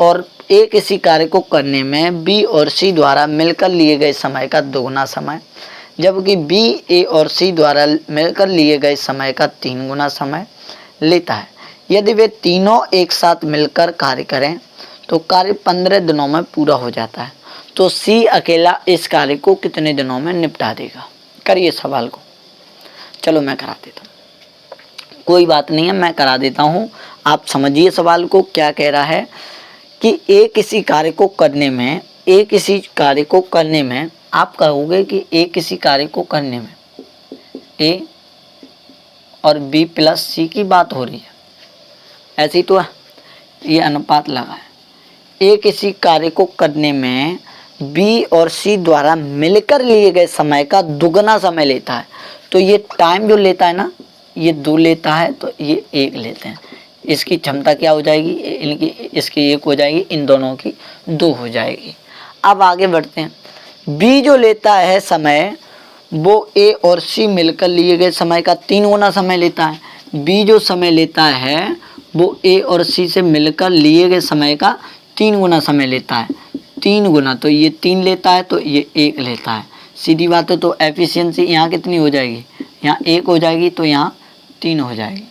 किसी कार्य को करने में बी और सी द्वारा मिलकर लिए गए समय का दोगुना समय, जबकि बी ए और सी द्वारा मिलकर लिए गए समय का 3 गुना समय लेता है। यदि वे तीनों एक साथ मिलकर कार्य करें तो कार्य 15 दिनों में पूरा हो जाता है। तो सी अकेला इस कार्य को कितने दिनों में निपटा देगा। करिए सवाल को। चलो मैं करा देता हूँ, कोई बात नहीं है, मैं करा देता हूँ। आप समझिए सवाल को क्या कह रहा है कि ए किसी कार्य को करने में आप कहोगे कि ए किसी कार्य को करने में ए और बी प्लस सी की बात हो रही है, ऐसी तो है, ये अनुपात लगा है। ए किसी कार्य को करने में बी और सी द्वारा मिलकर लिए गए समय का दुगना समय लेता है। तो ये टाइम जो लेता है ना, ये 2 लेता है, तो ये 1 लेते हैं। इसकी क्षमता क्या हो जाएगी, इसकी 1 हो जाएगी, इन दोनों की 2 हो जाएगी। अब आगे बढ़ते हैं। बी जो लेता है समय, वो ए और सी मिलकर लिए गए समय का 3 गुना समय लेता है। बी जो समय लेता है वो ए और सी से मिलकर लिए गए समय का 3 गुना समय लेता है। 3 गुना, तो ये 3 लेता है, तो ये 1 लेता है। सीधी बात है, तो एफिशिएंसी यहाँ कितनी हो जाएगी, यहाँ 1 हो जाएगी, तो यहाँ 3 हो जाएगी।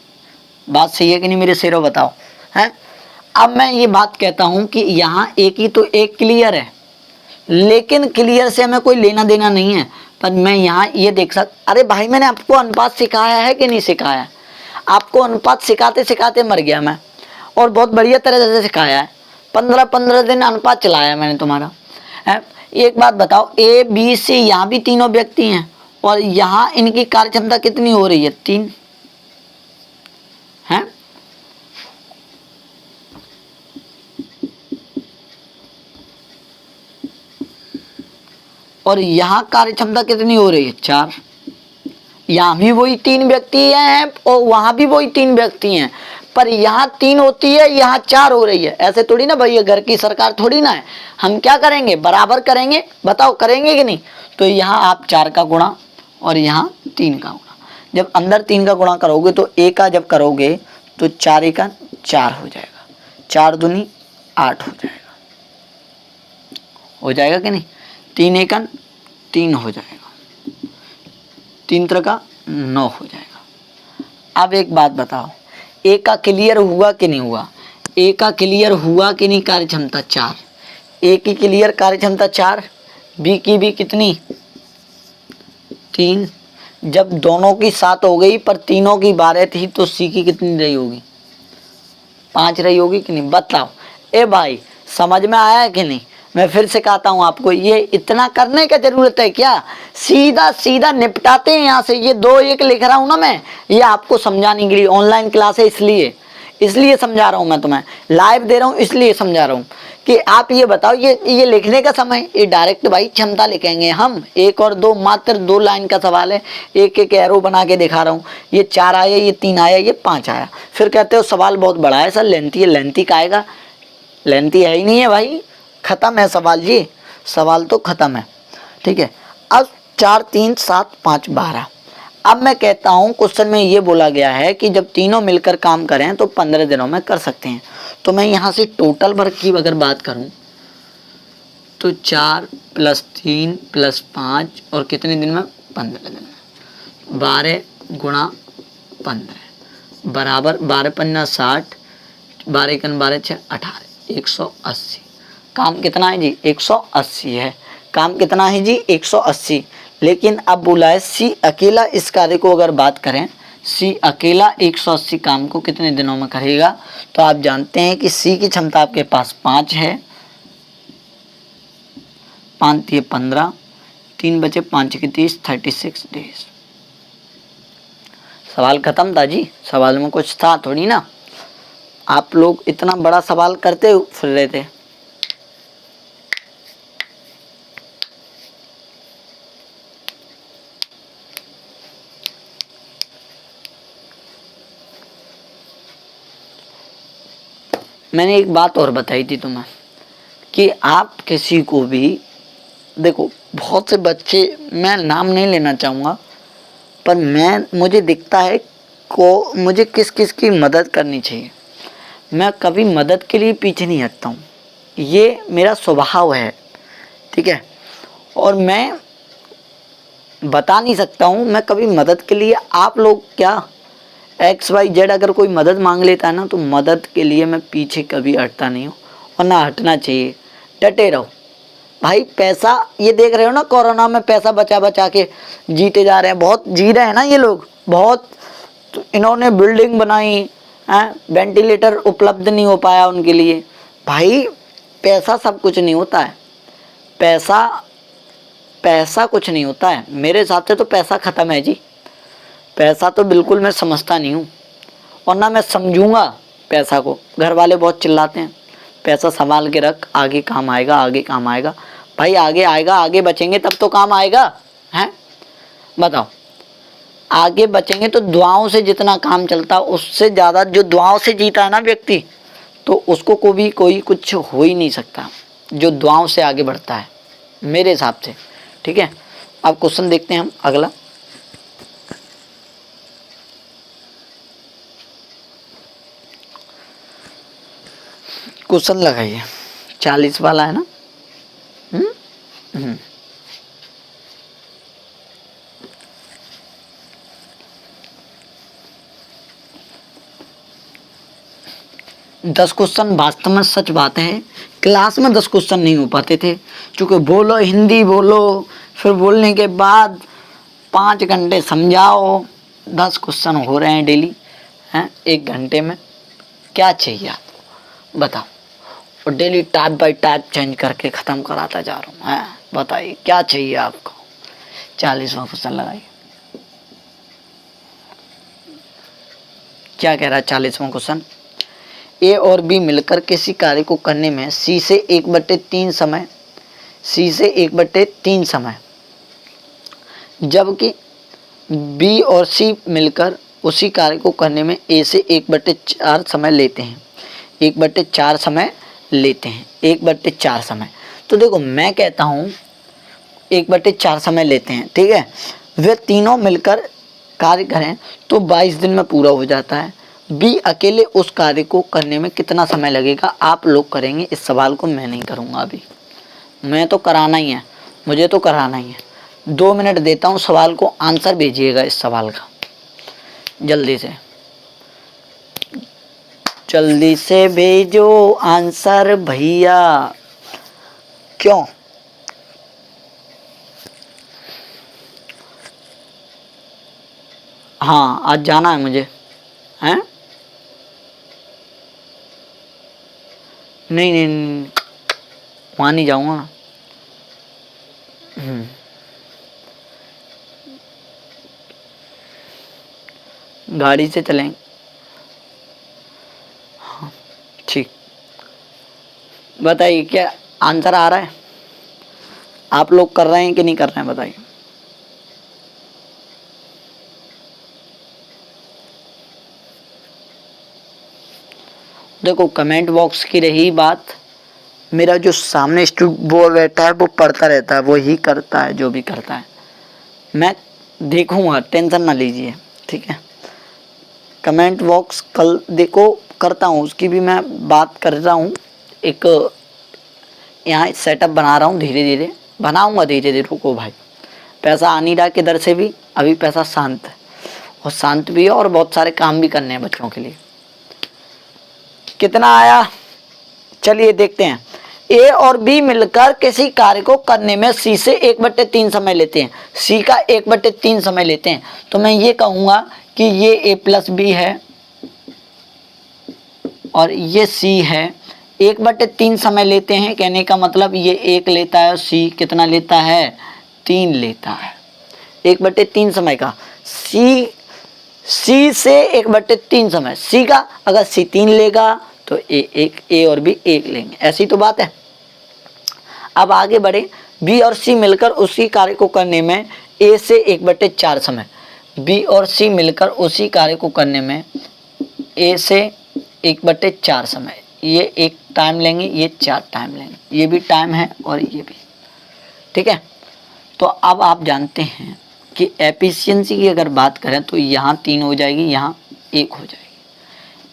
बात सही है कि नहीं मेरे शेरों, बताओ हैं। अब मैं ये बात कहता हूँ कि यहाँ ए की तो 1 क्लियर है, लेकिन क्लियर से हमें कोई लेना देना नहीं है। पर मैं यहाँ ये देख अरे भाई मैंने आपको अनुपात सिखाया है कि नहीं सिखाया? आपको अनुपात सिखाते सिखाते मर गया मैं, और बहुत बढ़िया तरह से सिखाया है। 15-15 दिन अनुपात चलाया मैंने तुम्हारा है। एक बात बताओ, ए बी सी यहाँ भी तीनों व्यक्ति हैं और यहाँ इनकी कार्य क्षमता कितनी हो रही है? 3 है। और यहाँ कार्य क्षमता कितनी हो रही है? 4। यहाँ भी वही 3 व्यक्ति हैं और वहां भी वही 3 व्यक्ति हैं, पर यहाँ 3 होती है, यहाँ 4 हो रही है। ऐसे थोड़ी ना भाई, घर की सरकार थोड़ी ना है। हम क्या करेंगे? बराबर करेंगे। बताओ करेंगे कि नहीं? तो यहाँ आप 4 का गुणा और यहाँ 3 का गुणा। जब अंदर 3 का गुणा करोगे तो ए का जब करोगे तो 4 का 4 हो जाएगा, 4 दूनी 8 हो जाएगा। हो जाएगा कि नहीं? 3 एकन 3 हो जाएगा, 3 त्रिका 9 हो जाएगा। अब एक बात बताओ, ए का क्लियर हुआ कि नहीं हुआ? ए का क्लियर हुआ कि नहीं? कार्य क्षमता 4। ए की क्लियर कार्य क्षमता 4, बी की भी कितनी? 3। जब दोनों की 7 हो गई पर तीनों की 12 थी तो सी की कितनी रही होगी? 5 रही होगी कि नहीं? बताओ। ए भाई समझ में आया है कि नहीं? मैं फिर से कहता हूँ आपको, ये इतना करने का जरूरत है क्या? सीधा सीधा निपटाते हैं यहाँ से। ये 2-1 लिख रहा हूँ ना मैं, ये आपको समझाने के लिए। ऑनलाइन क्लास है इसलिए समझा रहा हूँ मैं तुम्हें, लाइव दे रहा हूँ इसलिए समझा रहा हूँ कि आप ये बताओ, ये लिखने का समय, ये डायरेक्ट भाई क्षमता लिखेंगे हम। 1 और 2 मात्र 2 लाइन का सवाल है, एक एरो बना के दिखा रहा हूँ। ये 4 आया, ये 3 आया, ये 5 आया। फिर कहते हो सवाल बहुत बड़ा है सर, लेंथी है। लेंथी का आएगा? लेंथी है ही नहीं है भाई, खत्म है सवाल जी, सवाल तो खत्म है। ठीक है। अब 4 3 7 5 12। अब मैं कहता हूं क्वेश्चन में ये बोला गया है कि जब तीनों मिलकर काम करें तो 15 दिनों में कर सकते हैं। तो मैं यहां से टोटल वर्क की अगर बात करूं तो 4 + 3 + 5 और कितने दिन में? 15 दिन में। 12 × 15 बराबर 12 × 5 = 60, 12 × 12 = 18, 180। काम कितना है जी? 180 है। काम कितना है जी? 180। लेकिन अब बोला है सी अकेला इस कार्य को अगर बात करें, सी अकेला 180 काम को कितने दिनों में करेगा? तो आप जानते हैं कि सी की क्षमता आपके पास 5 है, 5 × 15, 3 बचे 5 × 30, 36 डेज। सवाल खत्म था जी। सवाल में कुछ था थोड़ी ना, आप लोग इतना बड़ा सवाल करते फिर रहे थे। मैंने एक बात और बताई थी तुम्हें कि आप किसी को भी देखो, बहुत से बच्चे, मैं नाम नहीं लेना चाहूँगा, पर मुझे दिखता है को मुझे किस किस की मदद करनी चाहिए। मैं कभी मदद के लिए पीछे नहीं हटता हूँ, ये मेरा स्वभाव है। ठीक है। और मैं बता नहीं सकता हूँ मैं कभी मदद के लिए, आप लोग क्या XYZ अगर कोई मदद मांग लेता है ना, तो मदद के लिए मैं पीछे कभी हटता नहीं हूँ और ना हटना चाहिए। डटे रहो भाई। पैसा ये देख रहे हो ना, कोरोना में पैसा बचा बचा के जीते जा रहे हैं, बहुत जी रहे हैं ना ये लोग, बहुत। तो इन्होंने बिल्डिंग बनाई हैं, वेंटिलेटर उपलब्ध नहीं हो पाया उनके लिए। भाई पैसा सब कुछ नहीं होता है, पैसा कुछ नहीं होता है। मेरे हिसाब से तो पैसा ख़त्म है जी। पैसा तो बिल्कुल मैं समझता नहीं हूँ और ना मैं समझूंगा पैसा को। घर वाले बहुत चिल्लाते हैं, पैसा संभाल के रख, आगे काम आएगा, आगे काम आएगा। भाई आगे आएगा, आगे बचेंगे तब तो काम आएगा, हैं? बताओ। आगे बचेंगे तो दुआओं से जितना काम चलता है उससे ज़्यादा जो दुआओं से जीता है ना व्यक्ति, तो उसको कोई कुछ हो ही नहीं सकता जो दुआओं से आगे बढ़ता है, मेरे हिसाब से। ठीक है। अब क्वेश्चन देखते हैं हम अगला। क्वेश्चन लगाइए, 40 वाला है ना। हम्म 10 क्वेश्चन वास्तव में सच बात है क्लास में 10 क्वेश्चन नहीं हो पाते थे, क्योंकि बोलो हिंदी बोलो, फिर बोलने के बाद 5 घंटे समझाओ, 10 क्वेश्चन हो रहे हैं डेली हैं 1 घंटे में। क्या चाहिए आपको बताओ, और daily type bye type change करके ख़त्म कराता जा रहा हूँ हैं। बताइए क्या चाहिए आपको। 40वां क्वेश्चन लगाइए, क्या कह रहा है 40वां क्वेश्चन। ए और बी मिलकर किसी कार्य को करने में सी से 1/3 समय, सी से 1/3 समय, जबकि बी और सी मिलकर उसी कार्य को करने में ए से 1/4 समय लेते हैं, 1/4 समय लेते हैं, 1/4 समय। तो देखो मैं कहता हूँ 1/4 समय लेते हैं, ठीक है। वे तीनों मिलकर कार्य करें तो 22 दिन में पूरा हो जाता है। बी अकेले उस कार्य को करने में कितना समय लगेगा, आप लोग करेंगे। इस सवाल को मैं नहीं करूँगा अभी, मैं तो कराना ही है, मुझे तो कराना ही है। 2 मिनट देता हूँ, सवाल को आंसर भेजिएगा इस सवाल का जल्दी से, जल्दी से भेजो आंसर भैया। क्यों? हाँ आज जाना है मुझे, हैं? नहीं नहीं, नहीं वहाँ नहीं जाऊँगा। गाड़ी से चलेंगे। हाँ ठीक, बताइए क्या आंसर आ रहा है, आप लोग कर रहे हैं कि नहीं कर रहे हैं बताइए। देखो कमेंट बॉक्स की रही बात, मेरा जो सामने बोल रहता है वो पढ़ता रहता है, वो ही करता है जो भी करता है, मैं देखूंगा, टेंशन ना लीजिए, ठीक है। कमेंट बॉक्स कल देखो करता हूँ, उसकी भी मैं बात कर रहा हूँ। एक यहाँ सेटअप बना रहा हूँ, धीरे धीरे बनाऊँगा, धीरे धीरे रुको भाई। पैसा आ नहीं रहा किधर से भी, अभी पैसा शांत है, और शांत भी है, और बहुत सारे काम भी करने हैं बच्चों के लिए। कितना आया चलिए देखते हैं। ए और बी मिलकर किसी कार्य को करने में सी से 1/3 समय लेते हैं, सी का 1/3 समय लेते हैं। तो मैं ये कहूँगा कि ये ए प्लस बी है और ये सी है। 1/3 समय लेते हैं कहने का मतलब ये 1 लेता है और सी कितना लेता है, 3 लेता है। 1/3 समय का सी से 1/3 समय, सी का अगर सी 3 लेगा तो ए और बी 1 लेंगे, ऐसी तो बात है। अब आगे बढ़े, बी और सी मिलकर उसी कार्य को करने में ए से 1/4 समय, बी और सी मिलकर उसी कार्य को करने में ए से 1/4 समय, ये 1 टाइम लेंगे, ये 4 टाइम लेंगे, ये भी टाइम है और ये भी, ठीक है। तो अब आप जानते हैं कि एफिशिएंसी की अगर बात करें तो यहाँ 3 हो जाएगी, यहाँ 1 हो जाएगी।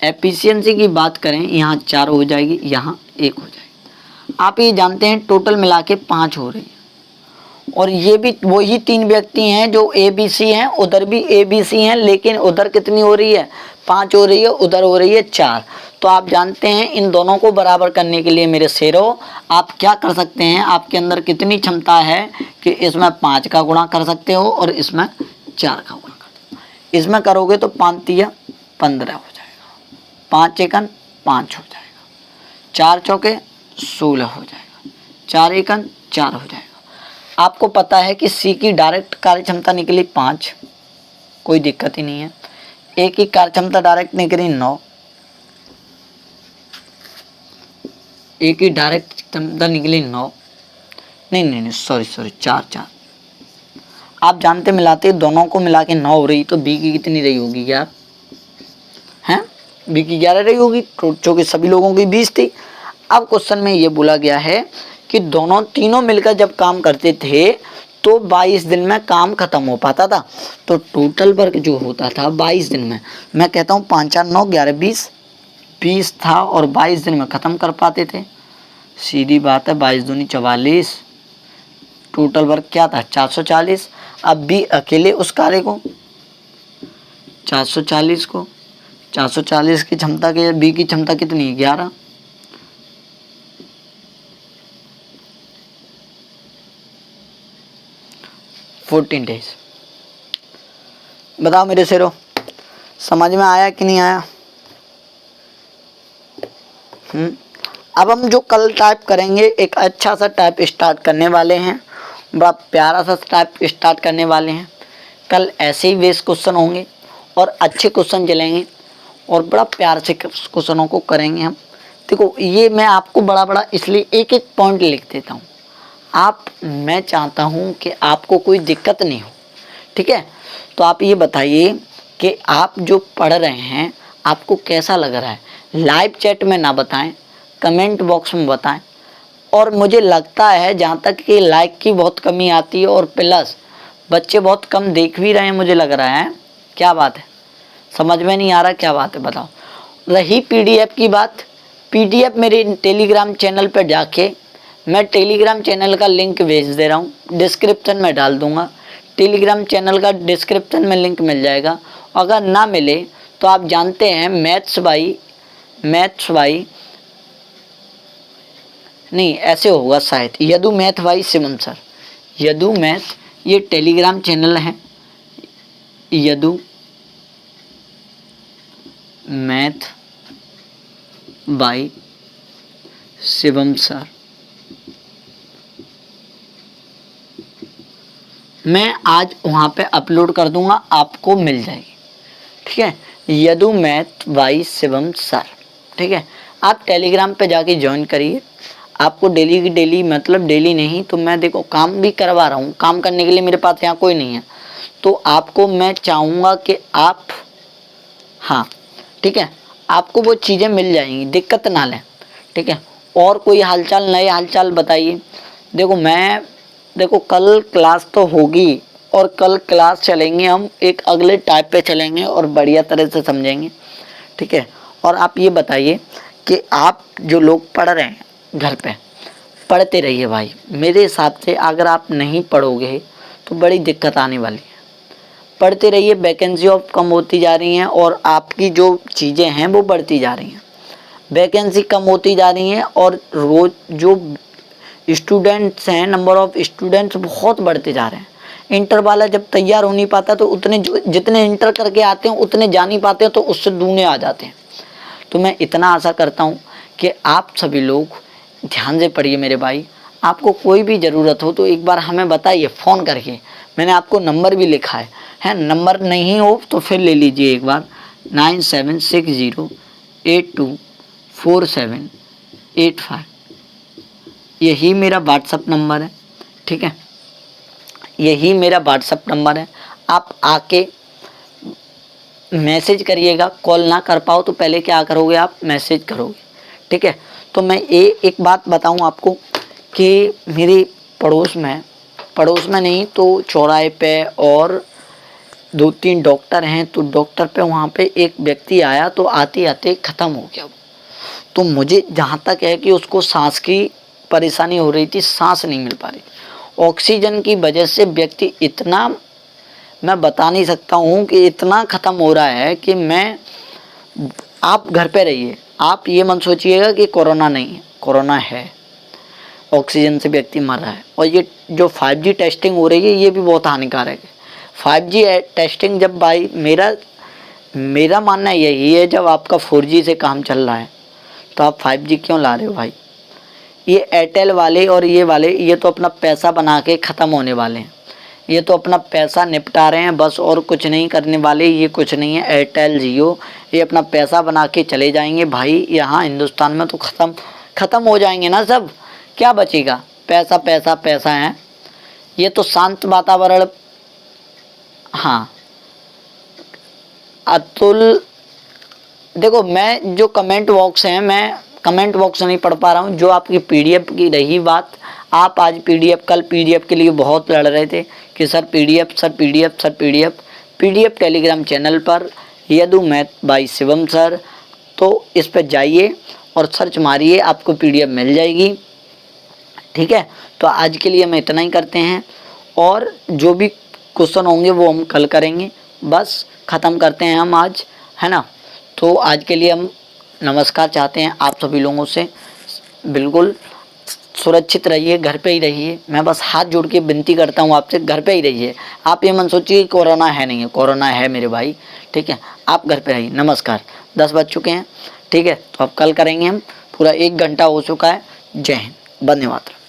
एफिशिएंसी की बात करें यहाँ 4 हो जाएगी, यहाँ 1 हो जाएगी। आप ये जानते हैं टोटल मिला के 5 हो रही है, और ये भी वही 3 व्यक्ति हैं जो ए बी सी हैं, उधर भी ए बी सी हैं, लेकिन उधर कितनी हो रही है, 5 हो रही है, उधर हो रही है 4। तो आप जानते हैं इन दोनों को बराबर करने के लिए मेरे शेरों आप क्या कर सकते हैं, आपके अंदर कितनी क्षमता है कि इसमें 5 का गुणा कर सकते हो और इसमें 4 का गुणा कर, इसमें करोगे तो 5 तिया 15 हो जाएगा, 5 एकन 5 हो जाएगा, 4 चौके 16 हो जाएगा, 4 एकन 4 हो जाएगा। आपको पता है कि सी की डायरेक्ट कार्य क्षमता निकली 5, कोई दिक्कत ही नहीं है। ए की कार्य क्षमता डायरेक्ट निकली 9, ए की डायरेक्ट क्षमता निकली 9, नहीं सॉरी 4। आप जानते मिलाते दोनों को मिला के 9 हो रही, तो बी की कितनी रही होगी यार, हैं? बी की 11 रही होगी, क्योंकि सभी लोगों की 20 थी। अब क्वेश्चन में ये बोला गया है कि तीनों मिलकर जब काम करते थे तो 22 दिन में काम खत्म हो पाता था। तो टोटल वर्क जो होता था 22 दिन में, मैं कहता हूँ 5 4 9 11 20 था, और 22 दिन में ख़त्म कर पाते थे। सीधी बात है, 22 दूनी 44, टोटल वर्क क्या था 440। अब बी अकेले उस कार्य को 440 की क्षमता के, बी की क्षमता कितनी है 11, 14 डेज। बताओ मेरे शेरों, समझ में आया कि नहीं आया? अब हम जो कल टाइप करेंगे, एक अच्छा सा टाइप स्टार्ट करने वाले हैं, बड़ा प्यारा सा टाइप स्टार्ट करने वाले हैं। कल ऐसे ही बेस क्वेश्चन होंगे और अच्छे क्वेश्चन चलेंगे और बड़ा प्यार से क्वेश्चनों को करेंगे हम। देखो ये मैं आपको बड़ा बड़ा इसलिए एक एक पॉइंट लिख देता हूँ। मैं चाहता हूँ कि आपको कोई दिक्कत नहीं हो, ठीक है? तो आप ये बताइए कि आप जो पढ़ रहे हैं आपको कैसा लग रहा है। लाइव चैट में ना बताएं, कमेंट बॉक्स में बताएं। और मुझे लगता है जहाँ तक कि लाइक की बहुत कमी आती है और प्लस बच्चे बहुत कम देख भी रहे हैं, मुझे लग रहा है। क्या बात है, समझ में नहीं आ रहा क्या बात है, बताओ। रही पीडीएफ की बात, पीडीएफ मेरे टेलीग्राम चैनल पर जाके, मैं टेलीग्राम चैनल का लिंक भेज दे रहा हूँ, डिस्क्रिप्शन में डाल दूँगा। टेलीग्राम चैनल का डिस्क्रिप्शन में लिंक मिल जाएगा। अगर ना मिले तो आप जानते हैं मैथ्स बाई नहीं, ऐसे होगा शायद, Yadu math by Shivam sir. Yadu math ये टेलीग्राम चैनल है, Yadu math by Shivam sir. मैं आज वहाँ पे अपलोड कर दूंगा, आपको मिल जाएगी, ठीक है? Yadu math by Shivam sir, ठीक है? आप टेलीग्राम पे जाके ज्वाइन करिए। आपको डेली की डेली, मतलब डेली नहीं तो मैं देखो काम भी करवा रहा हूँ, काम करने के लिए मेरे पास यहाँ कोई नहीं है, तो आपको मैं चाहूँगा कि आप, हाँ ठीक है, आपको वो चीज़ें मिल जाएंगी, दिक्कत ना लें, ठीक है? और कोई हालचाल, नए हालचाल बताइए। देखो कल क्लास तो होगी और कल क्लास चलेंगे हम एक अगले टाइप पे चलेंगे और बढ़िया तरह से समझेंगे, ठीक है? और आप ये बताइए कि आप जो लोग पढ़ रहे हैं घर पे, पढ़ते रहिए भाई। मेरे हिसाब से अगर आप नहीं पढ़ोगे तो बड़ी दिक्कत आने वाली है। पढ़ते रहिए, वैकेंसी ऑफ कम होती जा रही हैं और आपकी जो चीज़ें हैं वो बढ़ती जा रही हैं। वैकेंसी कम होती जा रही हैं और रोज जो स्टूडेंट्स हैं, नंबर ऑफ स्टूडेंट्स बहुत बढ़ते जा रहे हैं। इंटर वाला जब तैयार हो नहीं पाता तो जितने इंटर करके आते हैं उतने जा नहीं पाते हैं, तो उससे दूने आ जाते हैं। तो मैं इतना आशा करता हूँ कि आप सभी लोग ध्यान से पढ़िए मेरे भाई। आपको कोई भी ज़रूरत हो तो एक बार हमें बताइए फ़ोन करके। मैंने आपको नंबर भी लिखा है, नंबर नहीं हो तो फिर ले लीजिए एक बार, 9760824785। यही मेरा व्हाट्सअप नंबर है, ठीक है? यही मेरा व्हाट्सअप नंबर है। आप आके मैसेज करिएगा, कॉल ना कर पाओ तो पहले क्या करोगे, आप मैसेज करोगे, ठीक है? तो मैं एक बात बताऊं आपको कि मेरे पड़ोस में नहीं तो चौराहे पे और 2-3 डॉक्टर हैं, तो डॉक्टर पे वहाँ पे एक व्यक्ति आया तो आते आते ख़त्म हो गया। तो मुझे जहाँ तक है कि उसको सांस की परेशानी हो रही थी, सांस नहीं मिल पा रही। ऑक्सीजन की वजह से व्यक्ति इतना, मैं बता नहीं सकता हूँ कि इतना ख़त्म हो रहा है कि आप घर पे रहिए। आप ये मत सोचिएगा कि कोरोना नहीं है, कोरोना है, ऑक्सीजन से व्यक्ति मर रहा है। और ये जो 5G टेस्टिंग हो रही है ये भी बहुत हानिकारक है। 5G टेस्टिंग जब भाई, मेरा मानना यही है, जब आपका 4G से काम चल रहा है तो आप 5G क्यों ला रहे हो भाई? ये एयरटेल वाले और ये वाले, ये तो अपना पैसा बना के ख़त्म होने वाले हैं। ये तो अपना पैसा निपटा रहे हैं बस, और कुछ नहीं करने वाले। ये कुछ नहीं है, एयरटेल जियो ये अपना पैसा बना के चले जाएंगे भाई। यहाँ हिंदुस्तान में तो ख़त्म हो जाएंगे ना सब, क्या बचेगा? पैसा पैसा पैसा है। ये तो शांत वातावरण, हाँ अतुल, देखो मैं जो कमेंट बॉक्स है, मैं कमेंट बॉक्स नहीं पढ़ पा रहा हूँ। जो आपकी पीडीएफ की रही बात, आप आज पीडीएफ, कल पीडीएफ के लिए बहुत लड़ रहे थे कि सर पीडीएफ टेलीग्राम चैनल पर Yadu math by Shivam sir, तो इस पर जाइए और सर्च मारिए, आपको पीडीएफ मिल जाएगी, ठीक है? तो आज के लिए हम इतना ही करते हैं और जो भी क्वेश्चन होंगे वो हम कल करेंगे। बस ख़त्म करते हैं हम आज, है ना? तो आज के लिए हम नमस्कार चाहते हैं आप सभी लोगों से। बिल्कुल सुरक्षित रहिए, घर पे ही रहिए। मैं बस हाथ जोड़ के विनती करता हूँ आपसे, घर पे ही रहिए। आप ये मन सोचिए कोरोना है नहीं है, कोरोना है मेरे भाई, ठीक है। आप घर पे रहिए। नमस्कार, 10 बज चुके हैं, ठीक है। तो अब कल करेंगे हम, पूरा 1 घंटा हो चुका है। जय हिंद, वंदे मातरम।